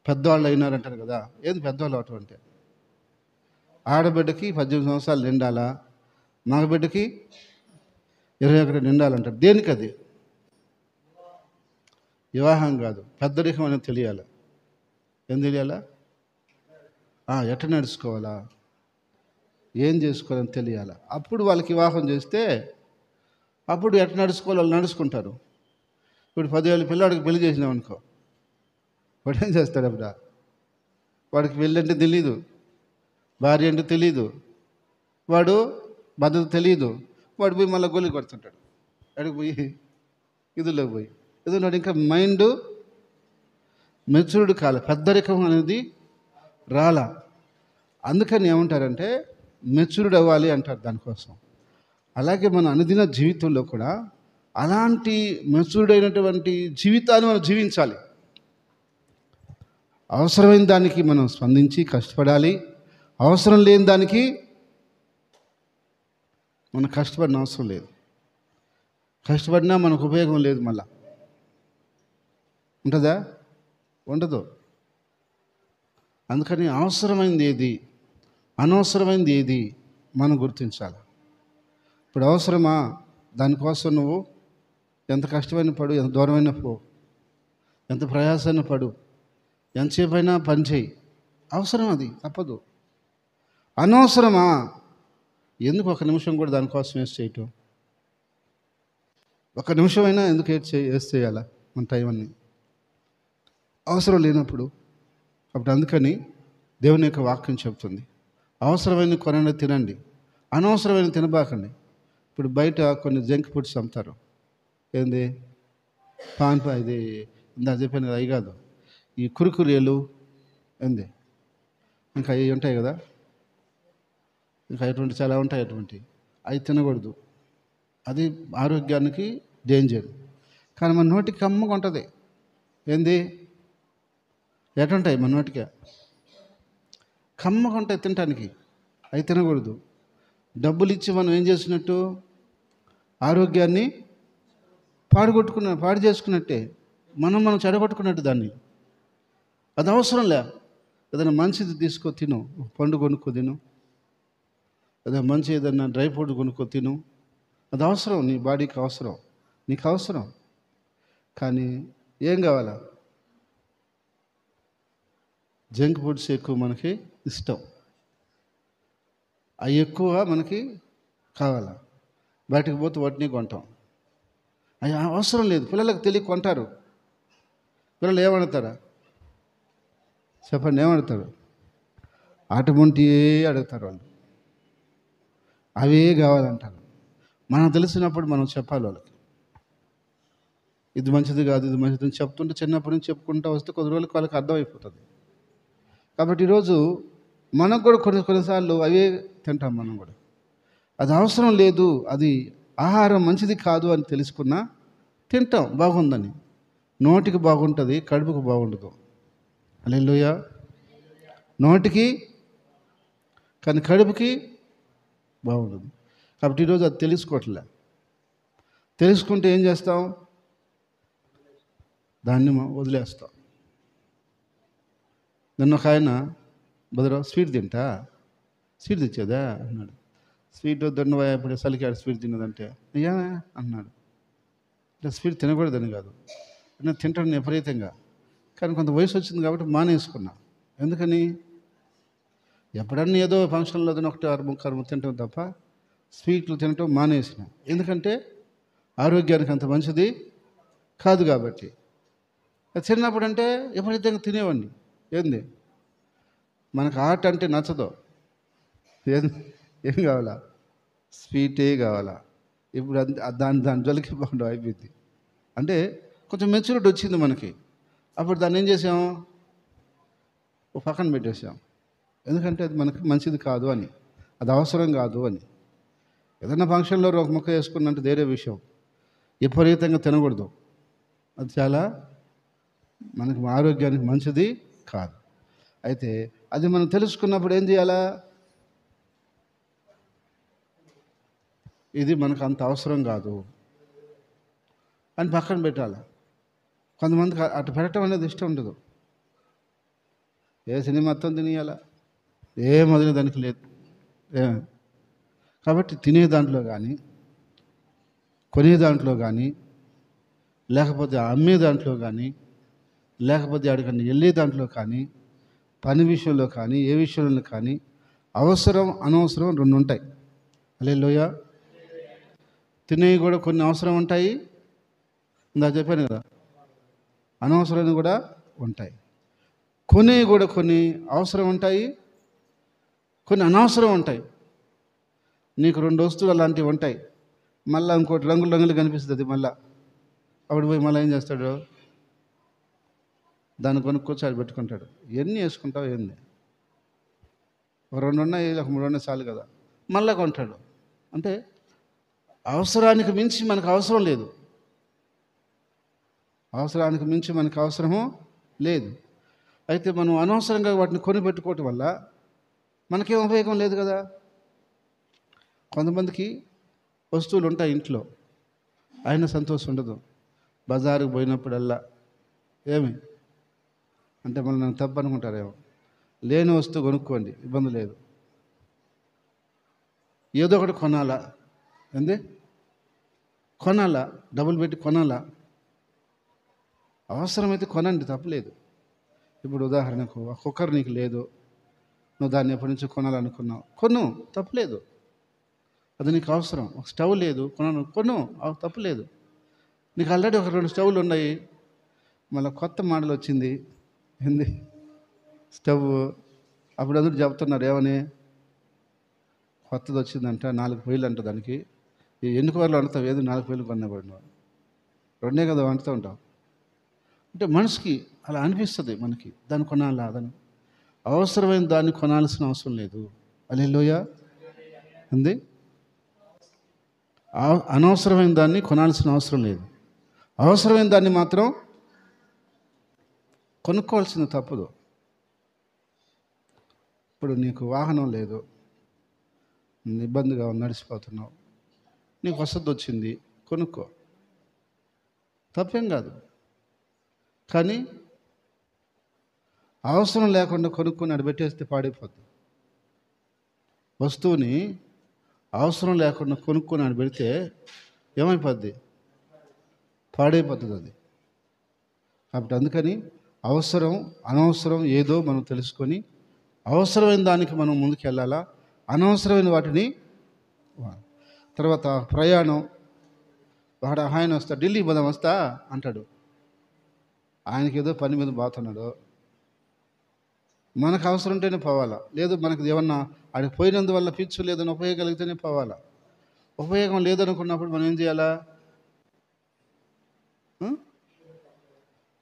పెద్దవాళ్ళు అయినారంటారు కదా. ఏది పెద్దవాళ్ళు అవటం అంటే? ఆడబిడ్డకి 18 సంవత్సరాలు నిండాలా, మగబిడ్డకి 21 నిండాలంటారు. దేనికి అది? వివాహం కాదు, పెద్దరికం అనేది తెలియాలి. ఏం తెలియాలా? ఎట్ట నడుచుకోవాలా, ఏం చేసుకోవాలని తెలియాలా. అప్పుడు వాళ్ళకి వివాహం చేస్తే అప్పుడు ఎట్ట నడుచుకోవాలి వాళ్ళు నడుచుకుంటారు. ఇప్పుడు 10 ఏళ్ళ పిల్లాడికి పెళ్లి చేసినాం అనుకో, వాడు ఏం చేస్తాడు? అప్పుడు వాడికి పెళ్ళి అంటే తెలీదు, భార్య అంటే తెలీదు, వాడు భద్రత తెలీదు. వాడు పోయి మళ్ళీ గొల్లి కొడుతుంటాడు. అడిగి పోయి ఇదిలోకి పోయి ఎందుకంటే ఇంకా మైండ్ మెచ్యూర్డ్ కాలే, పెద్దరికం అనేది రాలా. అందుకని ఏమంటారంటే మెచ్యూర్డ్ అవ్వాలి అంటారు దానికోసం. అలాగే మన అనుదిన జీవితంలో కూడా అలాంటి మెచ్యూర్డ్ అయినటువంటి జీవితాన్ని మనం జీవించాలి. అవసరమైన దానికి మనం స్పందించి కష్టపడాలి. అవసరం లేని దానికి మనం కష్టపడిన అవసరం లేదు. కష్టపడినా మనకు ఉపయోగం లేదు. మళ్ళా ఉంటుందా? ఉండదు. అందుకని అవసరమైంది ఏది, అనవసరమైంది ఏది మనం గుర్తించాలి. ఇప్పుడు అవసరమా, దానికోసం నువ్వు ఎంత కష్టమైన పడు, ఎంత దూరమైన పో, ఎంత ప్రయాసమైన పడు, ఎంతసేపు అయినా పని చేయి. అవసరం, అది తప్పదు. అనవసరమా, ఎందుకు ఒక నిమిషం కూడా దానికోసం వేస్ట్ చేయటం? ఒక నిమిషమైనా ఎందుకు వేస్ట్ చేయాలా మన టైం అన్ని అవసరం లేనప్పుడు? అప్పుడు అందుకని దేవుని యొక్క వాక్యం చెప్తుంది, అవసరమైన కొనండి, తినండి, అనవసరమైన తినబాకండి. ఇప్పుడు బయట కొన్ని జంక్ ఫుడ్స్ అమ్ముతారు. ఏంది? ఇది ఇందా చెప్పాను కదా, అవి కాదు, ఈ కురుకురేలు ఏంది, ఇంకా అవి ఉంటాయి కదా, ఇంకా అటువంటి చాలా ఉంటాయి. అటువంటి అవి తినకూడదు. అది ఆరోగ్యానికి డేంజర్. కానీ మన నోటికి కమ్మగా ఉంటుంది. ఏంది? ఎటుంటాయి మన నోటికి కమ్మగా ఉంటాయి తినటానికి. అవి తినకూడదు. డబ్బులు ఇచ్చి మనం ఏం చేసినట్టు? ఆరోగ్యాన్ని పాడు చేసుకున్నట్టే. మనం చెడగొట్టుకున్నట్టు దాన్ని. అది అవసరం లే. ఏదైనా మంచిది తీసుకో తిను, పండు కొనుక్కో తిను, ఏదైనా మంచి ఏదైనా డ్రై ఫ్రూట్ కొనుక్కో తిను. అది అవసరం, నీ బాడీకి అవసరం, నీకు అవసరం. కానీ ఏం కావాలా? జంక్ ఫుడ్స్ ఎక్కువ మనకి ఇష్టం, అవి ఎక్కువ మనకి కావాలా. బయటకు పోతే వాటిని కొంటాం. అవి అవసరం లేదు. పిల్లలకు తెలియ కొంటారు. పిల్లలు ఏమడతారా చెప్పండి? ఏమడతారు? అటువంటివే అడుగుతారు వాళ్ళు. అవే కావాలంటారు. మనకు తెలిసినప్పుడు మనం చెప్పాలి వాళ్ళకి, ఇది మంచిది కాదు, ఇది మంచిది అని చెప్తుంటే, చిన్నప్పటి నుంచి చెప్పుకుంటూ వస్తే కొద్ది రోజులకు వాళ్ళకి అర్థమైపోతుంది. కాబట్టి ఈరోజు మనకు కూడా కొన్నిసార్లు అవే తింటాం. మనం కూడా అది అవసరం లేదు, అది ఆహారం మంచిది కాదు అని తెలుసుకున్నా తింటాం, బాగుందని. నోటికి బాగుంటుంది, కడుపుకు బాగుండదు. హల్లెలూయా. నోటికి కానీ కడుపుకి బాగుండదు. కాబట్టి ఈరోజు అది తెలుసుకోవట్లే. తెలుసుకుంటే ఏం చేస్తాం? దాన్ని వదిలేస్తాం. నన్ను ఒక ఆయన బదులు స్వీట్ తింటా, స్వీట్ తెచ్చేదా అన్నాడు. స్వీట్ వద్దండి ఇప్పుడు చలికాడు స్వీట్ తిన్నదంటే అయ్యా అన్నాడు. అంటే స్వీట్ తినకూడదని కాదు, నేను తింటాను విపరీతంగా, కానీ కొంత వయసు వచ్చింది కాబట్టి మానేసుకున్నా. ఎందుకని? ఎప్పుడన్నా ఏదో ఫంక్షన్లో ఒకటి అరుము తింటాం తప్ప స్వీట్లు తినటం మానేసిన. ఎందుకంటే ఆరోగ్యానికి అంత మంచిది కాదు కాబట్టి. చిన్నప్పుడు అంటే విపరీతంగా తినేవాడిని. ఏంది మనకు ఆర్ట్ అంటే నచ్చదు, ఏం కావాలా? స్వీటే కావాలా. ఇప్పుడు దాని జోలికి బాగుండవు అయిపోయింది. అంటే కొంచెం మెచ్యూరిటీ వచ్చింది మనకి. అప్పుడు దాన్ని ఏం చేసాం? పక్కన పెట్టేసాం. ఎందుకంటే అది మనకి మంచిది కాదు అని, అది అవసరం కాదు అని. ఏదైనా ఫంక్షన్లో ఒక ముక్క వేసుకున్నంటే వేరే విషయం, విపరీతంగా తినకూడదు. అది చాలా మనకి ఆరోగ్యానికి మంచిది కాదు. అయితే అది మనం తెలుసుకున్నప్పుడు ఏం చేయాలా? ఇది మనకు అంత అవసరం కాదు అని పక్కన పెట్టాలి. కొంతమందికి అటు పెట్టడం అనేది ఇష్టం ఉండదు. ఏ సినిమా మొత్తం తినేయాలా, ఏ మొదలు దానికి లేదు. కాబట్టి తినే దాంట్లో కానీ, కొనే దాంట్లో కానీ, లేకపోతే అమ్మే దాంట్లో కానీ, లేకపోతే అడిగని వెళ్ళే దాంట్లో కానీ, పని విషయంలో కానీ, ఏ విషయంలో కానీ అవసరం అనవసరం రెండు ఉంటాయి. హల్లెలూయా. తినేవి కూడా కొన్ని అవసరం ఉంటాయి, ఇందా చెప్పాను కదా, అనవసరాన్ని కూడా ఉంటాయి. కొనేవి కూడా కొన్ని అవసరం ఉంటాయి, కొన్ని అనవసరం ఉంటాయి. నీకు రెండు వస్తువులు అలాంటివి ఉంటాయి, మళ్ళీ ఇంకోటి రంగులు రంగులు కనిపిస్తుంది. మళ్ళీ అప్పుడు పోయి మళ్ళీ ఏం చేస్తాడు? దాన్ని కొనుక్కొచ్చి పెట్టుకుంటాడు. ఎన్ని వేసుకుంటావు ఏంది? ఒక రెండు ఉన్నాయి, ఒక మూడు ఉన్నాయి చాలు కదా, మళ్ళీ కొంటాడు. అంటే అవసరానికి మించి మనకు అవసరం లేదు. అవసరానికి మించి మనకు అవసరము లేదు. అయితే మనం అనవసరంగా వాటిని కొనిపెట్టుకోవటం వల్ల మనకేం ఉపయోగం లేదు కదా. కొంతమందికి వస్తువులు ఉంటాయి ఇంట్లో, అయినా సంతోషం ఉండదు. బజారుకు పోయినప్పుడల్లా ఏమి అంటే మళ్ళీ నన్ను తప్పు అనుకుంటారేమో, లేని వస్తువు కొనుక్కోండి, ఇబ్బంది లేదు. ఏదో ఒకటి కొనాలా, ఏంది కొనాలా, డబ్బులు పెట్టి కొనాలా. అవసరమైతే కొనండి, తప్పలేదు. ఇప్పుడు ఉదాహరణకు ఆ కుక్కర్ నీకు లేదు, నువ్వు దాన్ని ఎప్పటి నుంచి కొనాలనుకున్నావు, కొను, తప్పలేదు. అది నీకు అవసరం. ఒక స్టవ్ లేదు, కొను, తప్పలేదు. నీకు ఆల్రెడీ ఒక 2 స్టవ్లు ఉన్నాయి, మళ్ళీ కొత్త మోడల్ వచ్చింది, ఏంది స్టవ్. అప్పుడు అందరూ చెప్తున్నారు ఏమని, కొత్తది వచ్చిందంట, 4 పొయ్యిలు అంట దానికి. ఎన్ని కూరలు వండుతావు, ఏదో 4 పొయ్యిలు కొన్నవాడు, రెండే కదా వండుతూ ఉంటావు. అంటే మనసుకి అలా అనిపిస్తుంది, మనకి దాన్ని కొనాలా, దాన్ని అవసరమైన దాన్ని కొనాల్సిన అవసరం లేదు. హల్లెలూయా. ఉంది. అనవసరమైన దాన్ని కొనాల్సిన అవసరం లేదు. అవసరమైన దాన్ని మాత్రం కొనుక్కోవాల్సింది తప్పదు. ఇప్పుడు నీకు వాహనం లేదు, ఇబ్బందిగా నడిచిపోతున్నావు, నీకు వసతి వచ్చింది, కొనుక్కో, తప్పేం కాదు. కానీ అవసరం లేకుండా కొనుక్కొని అడబెట్టేస్తే పాడైపోద్ది. వస్తువుని అవసరం లేకుండా కొనుక్కొని అడబెడితే ఏమైపోద్ది? పాడైపోతుంది అది. కాబట్టి అందుకని అవసరం అనవసరం ఏదో మనం తెలుసుకొని అవసరమైన దానికి మనం ముందుకు వెళ్ళాలా, అనవసరమైన వాటిని. తర్వాత ప్రయాణం, వాడు ఆయన వస్తా, ఢిల్లీ పోదాం వస్తా అంటాడు, ఆయనకి ఏదో పని మీద పోతున్నాడు. మనకు అవసరం ఉంటేనే పోవాలా, లేదు మనకు ఏమన్నా ఆడికి పోయినందువల్ల పిచ్చు లేదని ఉపయోగం కలిగితేనే పోవాలా. ఉపయోగం లేదనుకున్నప్పుడు మనం ఏం చేయాలా?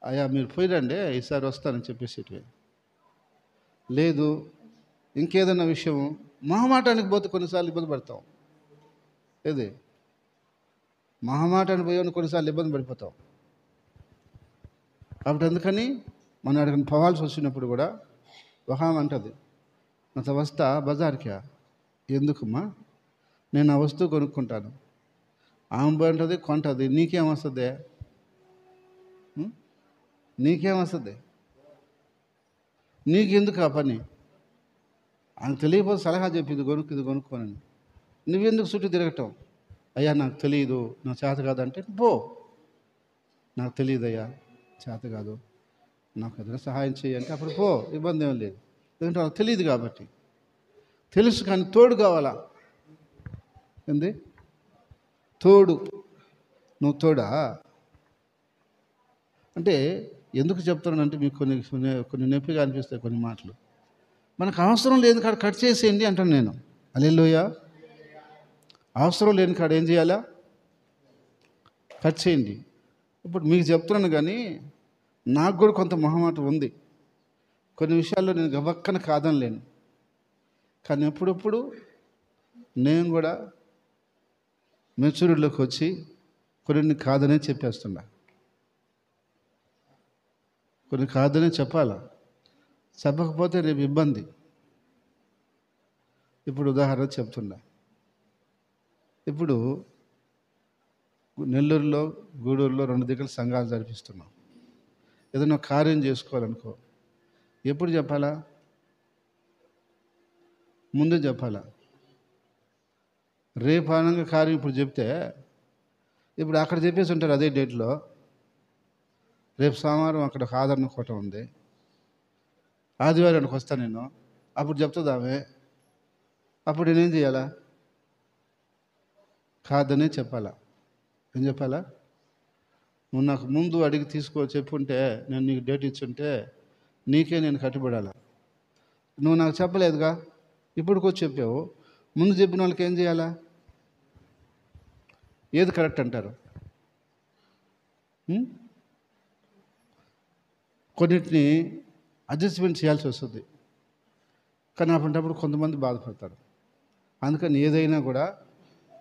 అయ్యా మీరు పోయిరండి, ఈసారి వస్తానని చెప్పేసి. లేదు ఇంకేదన్నా విషయం, మొహమాటానికి పోతే కొన్నిసార్లు ఇబ్బంది పడతాం. ఏది మొహమాటానికి పోయి కొన్నిసార్లు ఇబ్బంది పడిపోతాం. కాబట్టి అందుకని మనం అడిగిన పోవాల్సి వచ్చినప్పుడు కూడా ఒక ఆమె అంటుంది, నాతో వస్తా బజార్కా. ఎందుకమ్మా? నేను ఆ వస్తువు కొనుక్కుంటాను. ఆమె బాగుంటుంది, కొంటుంది, నీకేమొస్తుంది? నీకేమొస్తుంది? నీకెందుకు ఆ పని? ఆయనకు తెలియకపోతే సలహా చెప్పి ఇది కొనుక్కోనని. నువ్వెందుకు చుట్టూ తిరగటం? అయ్యా నాకు తెలియదు, నాకు చేత కాదంటే పో. నాకు తెలియదయ్యా, చేత కాదు, నాకు ఏదైనా సహాయం చేయంటే అప్పుడు పో, ఇబ్బంది ఏం లేదు. ఎందుకంటే వాళ్ళకి తెలియదు కాబట్టి. తెలుసు కానీ తోడు కావాలా? ఏంది తోడు? నువ్వు తోడా? అంటే ఎందుకు చెప్తున్నానంటే మీకు కొన్ని నొప్పిగా అనిపిస్తాయి కొన్ని మాటలు. మనకు అవసరం లేని కాడ కట్ చేసేయండి అంటాను నేను. హల్లెలూయా. అవసరం లేని కాడ ఏం చేయాలా? కట్ చేయండి. ఇప్పుడు మీకు చెప్తున్నాను కానీ నాకు కూడా కొంత మొహమాటం ఉంది. కొన్ని విషయాల్లో నేను గబక్కన కాదనలేను. కానీ ఎప్పుడప్పుడు నేను కూడా మెచ్యూరిటీలోకి వచ్చి కొన్ని కాదనే చెప్పేస్తున్నా. కొన్ని కాదనే చెప్పాలా, చెప్పకపోతే రేపు ఇబ్బంది. ఇప్పుడు ఉదాహరణ చెప్తున్నా. ఇప్పుడు నెల్లూరులో, గూడూరులో 2 దగ్గర సంఘాలు జరిపిస్తున్నాం. ఏదైనా కార్యం చేసుకోవాలనుకో, ఎప్పుడు చెప్పాలా? ముందే చెప్పాలా? రేపు అనంగా కార్యం ఇప్పుడు చెప్తే ఇప్పుడు అక్కడ చెప్పేసి ఉంటారు అదే డేట్లో. రేపు సోమవారం అక్కడ ఒక ఆదరణ కోట ఉంది, ఆదివారానికి వస్తాను నేను, అప్పుడు చెప్తుంది ఆమె. అప్పుడు నేనేం చేయాలా? కాదనే చెప్పాలా? ఏం చెప్పాలా? నువ్వు నాకు ముందు అడిగి చెప్పుంటే నేను నీకు డేట్ ఇచ్చుంటే నీకే నేను కట్టుబడాలా. నువ్వు నాకు చెప్పలేదుగా, ఇప్పుడుకొచ్చి చెప్పావు. ముందు చెప్పిన వాళ్ళకి ఏం చేయాలా? ఏది కరెక్ట్ అంటారు? కొన్నిటిని అడ్జస్ట్మెంట్ చేయాల్సి వస్తుంది. కానీ అప్పుడప్పుడు కొంతమంది బాధపడతారు. అందుకని ఏదైనా కూడా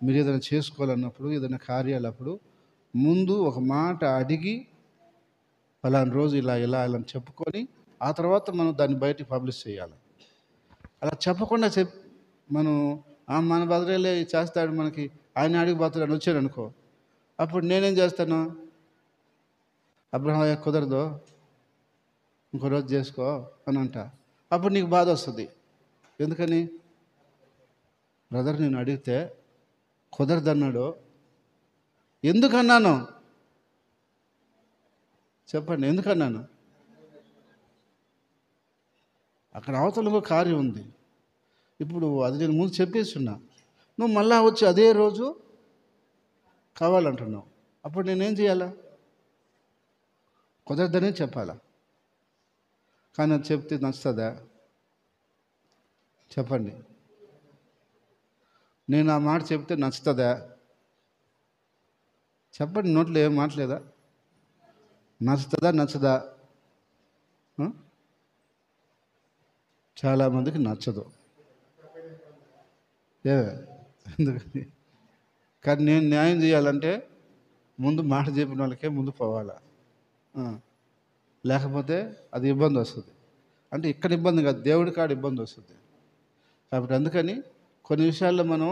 మీరు ఏదైనా చేసుకోవాలన్నప్పుడు, ఏదైనా కార్యాలప్పుడు ముందు ఒక మాట అడిగి ఫలానా రోజు ఇలా ఇలా ఇలా చెప్పుకొని ఆ తర్వాత మనం దాన్ని బయటికి పబ్లిష్ చేయాలి. అలా చెప్పకుండా మనం మన బదిలే చేస్తాడు, మనకి ఆయన అడిగిపోతాడు అని వచ్చాడు అనుకో, అప్పుడు నేనేం చేస్తాను? అబ్రహం కుదరదు, ఇంకో రోజు చేసుకో అని అంట. అప్పుడు నీకు బాధ వస్తుంది. ఎందుకని? బ్రదర్ నేను అడిగితే కుదరదన్నాడు. ఎందుకన్నాను చెప్పండి? ఎందుకన్నాను? అక్కడ అవతల కార్యం ఉంది. ఇప్పుడు అది నేను ముందు చెప్పేస్తున్నా, నువ్వు మళ్ళా వచ్చి అదే రోజు కావాలంటున్నావు. అప్పుడు నేనేం చేయాలా? కుదరదనే చెప్పాలా? కానీ అది చెప్తే నచ్చుతుందా? చెప్పండి. నేను ఆ మాట చెప్తే నచ్చుతుందా? చెప్పండి. నోట్లో ఏం మాట్లేదా? నచ్చుతుందా నచ్చదా? చాలామందికి నచ్చదు. ఎందుకని? కానీ నేను న్యాయం చేయాలంటే ముందు మాట చెప్పిన వాళ్ళకే ముందు పోవాలా, లేకపోతే అది ఇబ్బంది వస్తుంది. అంటే ఇక్కడ ఇబ్బంది కాదు, దేవుడి కాడ ఇబ్బంది వస్తుంది. కాబట్టి అందుకని కొన్ని విషయాల్లో మనం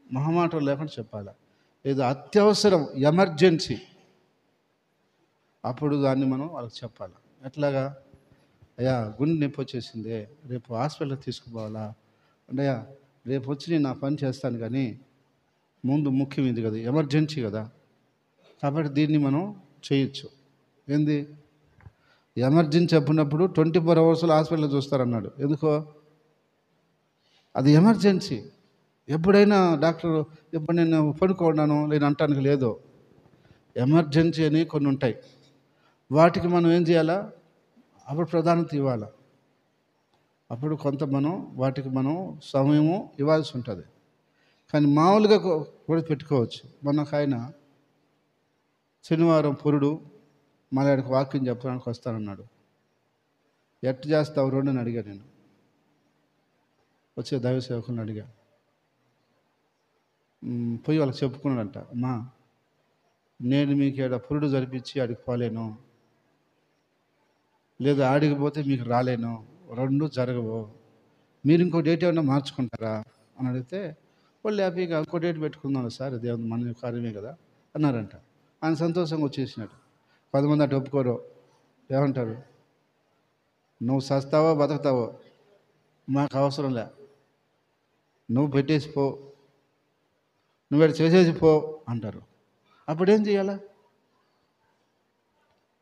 మొహమాటం లేకుండా చెప్పాలి. ఏదో అత్యవసరం, ఎమర్జెన్సీ, అప్పుడు దాన్ని మనం వాళ్ళకి చెప్పాలి. ఎట్లాగా? అయ్యా గుండె నొప్పి వచ్చేసింది, రేపు హాస్పిటల్కి తీసుకుపోవాలా అంటే, అయ్యా రేపు వచ్చి నేను నా పని చేస్తాను, కానీ ముందు ముఖ్యం ఇది కదా, ఎమర్జెన్సీ కదా, కాబట్టి దీన్ని మనం చేయొచ్చు. ఏంది ఎమర్జెన్సీ చెప్పినప్పుడు 24 అవర్స్లో హాస్పిటల్లో చూస్తారన్నాడు. ఎందుకో? అది ఎమర్జెన్సీ. ఎప్పుడైనా డాక్టర్ ఎప్పుడు నేను పడుకోన్నాను నేను అంటానికి లేదు. ఎమర్జెన్సీ అని కొన్ని ఉంటాయి, వాటికి మనం ఏం చేయాలా? అప్పుడు ప్రాధాన్యత ఇవ్వాలి. అప్పుడు కొంత వాటికి మనం సమయము ఇవ్వాల్సి ఉంటుంది. కానీ మామూలుగా కూడా పెట్టుకోవచ్చు. మొన్న ఆయన శనివారం పురుడు మళ్ళీ వాక్యం చెప్పడానికి వస్తానన్నాడు. ఎట్టు చేస్తావు రెండు అని అడిగా. నేను వచ్చే దైవ సేవకులను అడిగా. పోయి వాళ్ళకి చెప్పుకున్నాడంట, అమ్మా నేను మీకు ఇక్కడ పురుడు జరిపించి ఆడికి పోలేను, లేదా ఆడికి పోతే మీకు రాలేను, రెండు జరగవు, మీరు ఇంకో డేట్ ఏమన్నా మార్చుకుంటారా అని అడిగితే, వాళ్ళు హ్యాపీగా ఇంకో డేట్ పెట్టుకుందాం సార్, దేవుని మన కార్యమే కదా అన్నారంట. ఆయన సంతోషంగా వచ్చేసినాడు. 10 మంది అటు ఒప్పుకోరు, ఏమంటారు? నువ్వు సస్తావో బతుకుతావో మాకు అవసరంలే, నువ్వు పెట్టేసి పో, నువ్వు ఇక్కడ చేసేసి పో అంటారు. అప్పుడేం చేయాలా?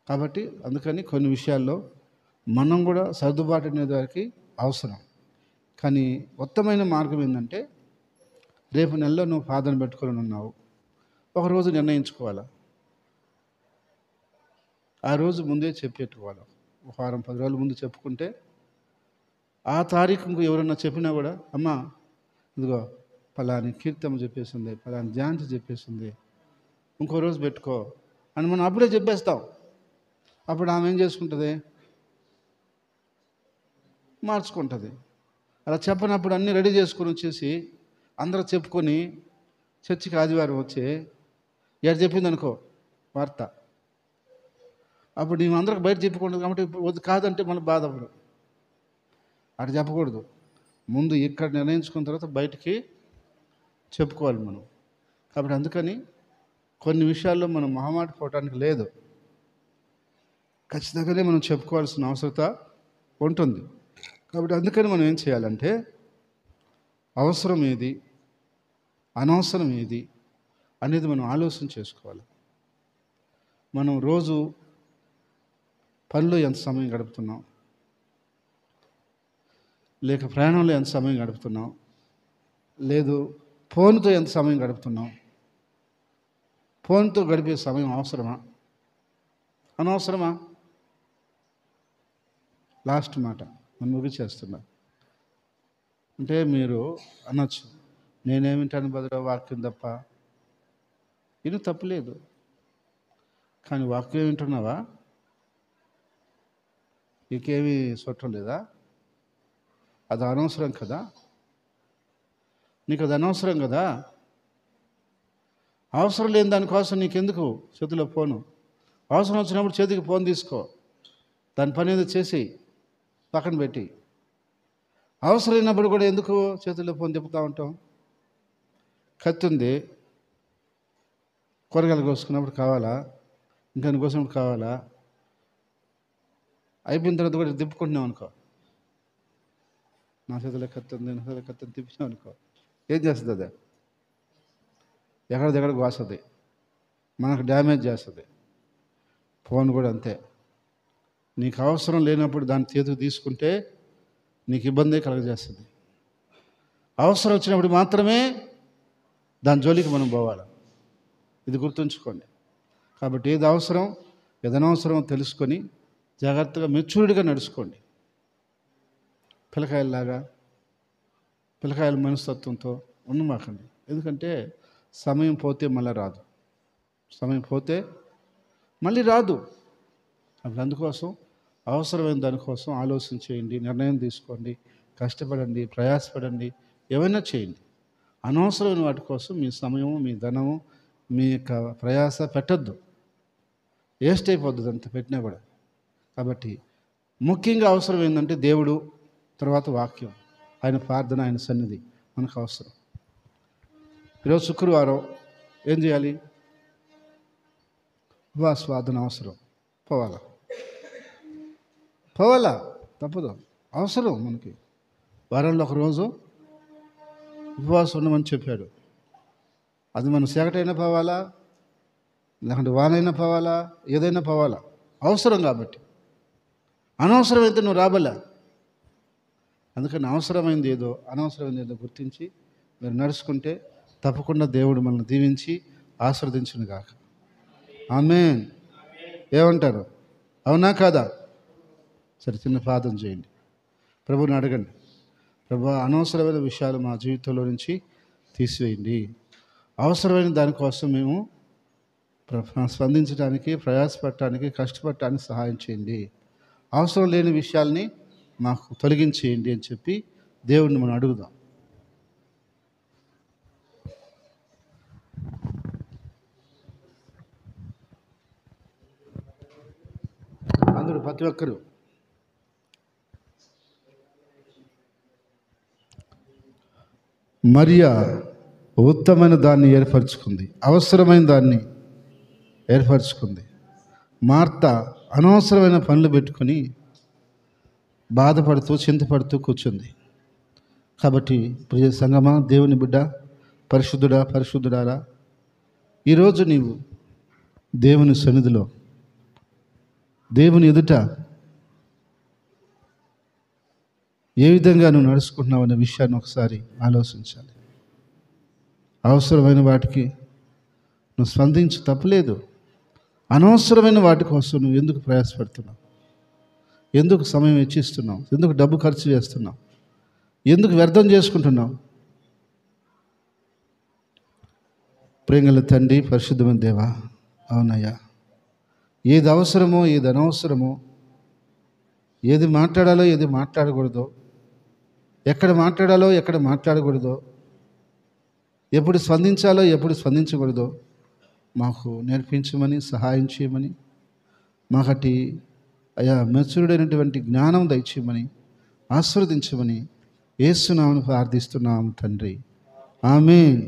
కాబట్టి అందుకని కొన్ని విషయాల్లో మనం కూడా సర్దుబాటు అనేది వారికి అవసరం. కానీ ఉత్తమైన మార్గం ఏంటంటే, రేపు నెలలో నువ్వు ప్రార్థన పెట్టుకొని ఉన్నావు, ఒకరోజు నిర్ణయించుకోవాలా, ఆ రోజు ముందే చెప్పెట్టుకోవాలి. ఒక వారం 10 రోజుల ముందు చెప్పుకుంటే ఆ తారీఖుకు ఎవరన్నా చెప్పినా కూడా, అమ్మ ఇదిగో పలాని కీర్తన చెప్పేసింది, పలాని ధ్యానం చెప్పేసింది, ఇంకో రోజు పెట్టుకో అని మనం అప్పుడే చెప్పేస్తాం. అప్పుడు ఆమె ఏం చేసుకుంటుంది? మార్చుకుంటుంది. అలా చెప్పినప్పుడు అన్నీ రెడీ చేసుకొని వచ్చేసి అందరూ చెప్పుకొని చర్చికి ఆదివారం వచ్చి ఎక్కడ చెప్పింది అనుకో వార్త, అప్పుడు మేము అందరికి బయట చెప్పుకుంటుంది. కాబట్టి వద్దు కాదంటే మనం బాధపడు. అటు చెప్పకూడదు. ముందు ఇక్కడ నిర్ణయించుకున్న తర్వాత బయటికి చెప్పుకోవాలి మనం. కాబట్టి అందుకని కొన్ని విషయాల్లో మనం మొహమాట పోవటానికి లేదు, ఖచ్చితంగానే మనం చెప్పుకోవాల్సిన అవసరత ఉంటుంది. కాబట్టి అందుకని మనం ఏం చేయాలంటే, అవసరం ఏది, అనవసరం ఏది అనేది మనం ఆలోచన చేసుకోవాలి. మనం రోజు పనిలో ఎంత సమయం గడుపుతున్నాం, లేక ప్రయాణంలో ఎంత సమయం గడుపుతున్నాం, లేదు ఫోన్తో ఎంత సమయం గడుపుతున్నాం. ఫోన్తో గడిపే సమయం అవసరమా, అనవసరమా? లాస్ట్ మాట మనం ముగిచేస్తున్నా. అంటే మీరు అనొచ్చు, నేనేమింటాను బదులు వాక్యం తప్ప. ఇది తప్పులేదు, కానీ వాక్యం వింటున్నావా? నీకేమీ సొట్టం లేదా? అది అనవసరం కదా, నీకు అది అనవసరం కదా. అవసరం లేని దానికోసం నీకెందుకు చేతిలో ఫోను? అవసరం వచ్చినప్పుడు చేతికి ఫోన్ తీసుకో, దాని పని ఏదో చేసి పక్కన పెట్టి. అవసరం లేనప్పుడు కూడా ఎందుకు చేతిలో ఫోన్ తిప్పుతూ ఉంటాం? కత్తి ఉంది, కూరగాయలు కోసుకున్నప్పుడు కావాలా, ఇంకా కోసినప్పుడు కావాలా, అయిపోయిన తర్వాత కూడా తిప్పుకుంటున్నాం అనుకో, నా చేతిలో కత్తి ఉంది, నా చేతిలో కత్తి తిప్పినాం అనుకో, ఏం చేస్తుంది? అది ఎక్కడిదెక్కడికి వస్తుంది, మనకు డ్యామేజ్ చేస్తుంది. ఫోన్ కూడా అంతే. నీకు అవసరం లేనప్పుడు దాన్ని చేతికి తీసుకుంటే నీకు ఇబ్బంది కలుగజేస్తుంది. అవసరం వచ్చినప్పుడు మాత్రమే దాని జోలికి మనం పోవాలి. ఇది గుర్తుంచుకోండి. కాబట్టి ఏది అవసరం, ఏదనవసరం తెలుసుకొని జాగ్రత్తగా మెచ్యూర్డ్గా నడుచుకోండి. పిల్లకాయల మనస్తత్వంతో ఉండమాకండి. ఎందుకంటే సమయం పోతే మళ్ళీ రాదు, సమయం పోతే మళ్ళీ రాదు. అప్పుడు అందుకోసం అవసరమైన దానికోసం ఆలోచన చేయండి, నిర్ణయం తీసుకోండి, కష్టపడండి, ప్రయాసపడండి, ఏమైనా చేయండి. అనవసరమైన వాటి కోసం మీ సమయము, మీ ధనము, మీ యొక్క ప్రయాస పెట్టద్దు. వేస్ట్ అయిపోద్ది అంత పెట్టినా కూడా. కాబట్టి ముఖ్యంగా అవసరం ఏంటంటే దేవుడు, తర్వాత వాక్యం, ఆయన ప్రార్థన, ఆయన సన్నిధి మనకు అవసరం. ఈరోజు శుక్రవారం ఏం చేయాలి? ఉపవాసవాదన అవసరం. పోవాలా తప్పదు, అవసరం మనకి. వారంలో ఒకరోజు ఉపవాసం ఉండమని చెప్పాడు. అది మనం చీకటైనా పోవాలా, లేకుంటే వానైనా పోవాలా, ఏదైనా పోవాలా, అవసరం కాబట్టి. అనవసరమైతే నువ్వు రాబోలే. అందుకని అవసరమైంది ఏదో, అనవసరమైంది ఏదో గుర్తించి మీరు నడుచుకుంటే తప్పకుండా దేవుడు మనల్ని దీవించి ఆశీర్వదించును గాక. ఆమేన్. ఏమంటారు? అవునా కాదా? సరే, చిన్న ప్రార్థన చేయండి. ప్రభువుని అడగండి, ప్రభు అనవసరమైన విషయాలు మా జీవితంలో నుంచి తీసివేయండి. అవసరమైన దానికోసం మేము స్పందించడానికి, ప్రయాసపడటానికి, కష్టపడటానికి సహాయం చేయండి. అవసరం లేని విషయాల్ని మాకు తొలగించేయండి అని చెప్పి దేవుడిని మనం అడుగుదాం. అందరూ, ప్రతి ఒక్కరు మరియా ఉత్తమమైన దాన్ని ఏర్పరచుకుంది, అవసరమైన దాన్ని ఏర్పరచుకుంది. మార్త అనవసరమైన పనులు పెట్టుకొని బాధపడుతూ చింతపడుతూ కూర్చుంది. కాబట్టి ప్రియ సంగమా, దేవుని బిడ్డ, పరిశుద్ధుడా, పరిశుద్ధుడారా, ఈరోజు నీవు దేవుని సన్నిధిలో, దేవుని ఎదుట ఏ విధంగా నువ్వు నడుచుకుంటున్నావు అనే విషయాన్ని ఒకసారి ఆలోచించాలి. అవసరమైన వాటికి నువ్వు స్పందించు, తప్పులేదు. అనవసరమైన వాటి కోసం నువ్వు ఎందుకు ప్రయాసపడుతున్నావు? ఎందుకు సమయం వెచ్చిస్తున్నావు? ఎందుకు డబ్బు ఖర్చు చేస్తున్నావు? ఎందుకు వ్యర్థం చేసుకుంటున్నావు? ప్రేమగల తండ్రి, పరిశుద్ధమైన దేవా, అవునయ్యా, ఏది అవసరమో ఏది అనవసరమో, ఏది మాట్లాడాలో ఏది మాట్లాడకూడదో, ఎక్కడ మాట్లాడాలో ఎక్కడ మాట్లాడకూడదో, ఎప్పుడు స్పందించాలో ఎప్పుడు స్పందించకూడదో మాకు నేర్పించమని, సహాయం చేయమని, మాకటి అయా మెచ్యూర్డైనటువంటి జ్ఞానం దయచేయమని, ఆశీర్వదించమని యేసు నామమున ప్రార్థిస్తున్నాము తండ్రి. ఆమేన్.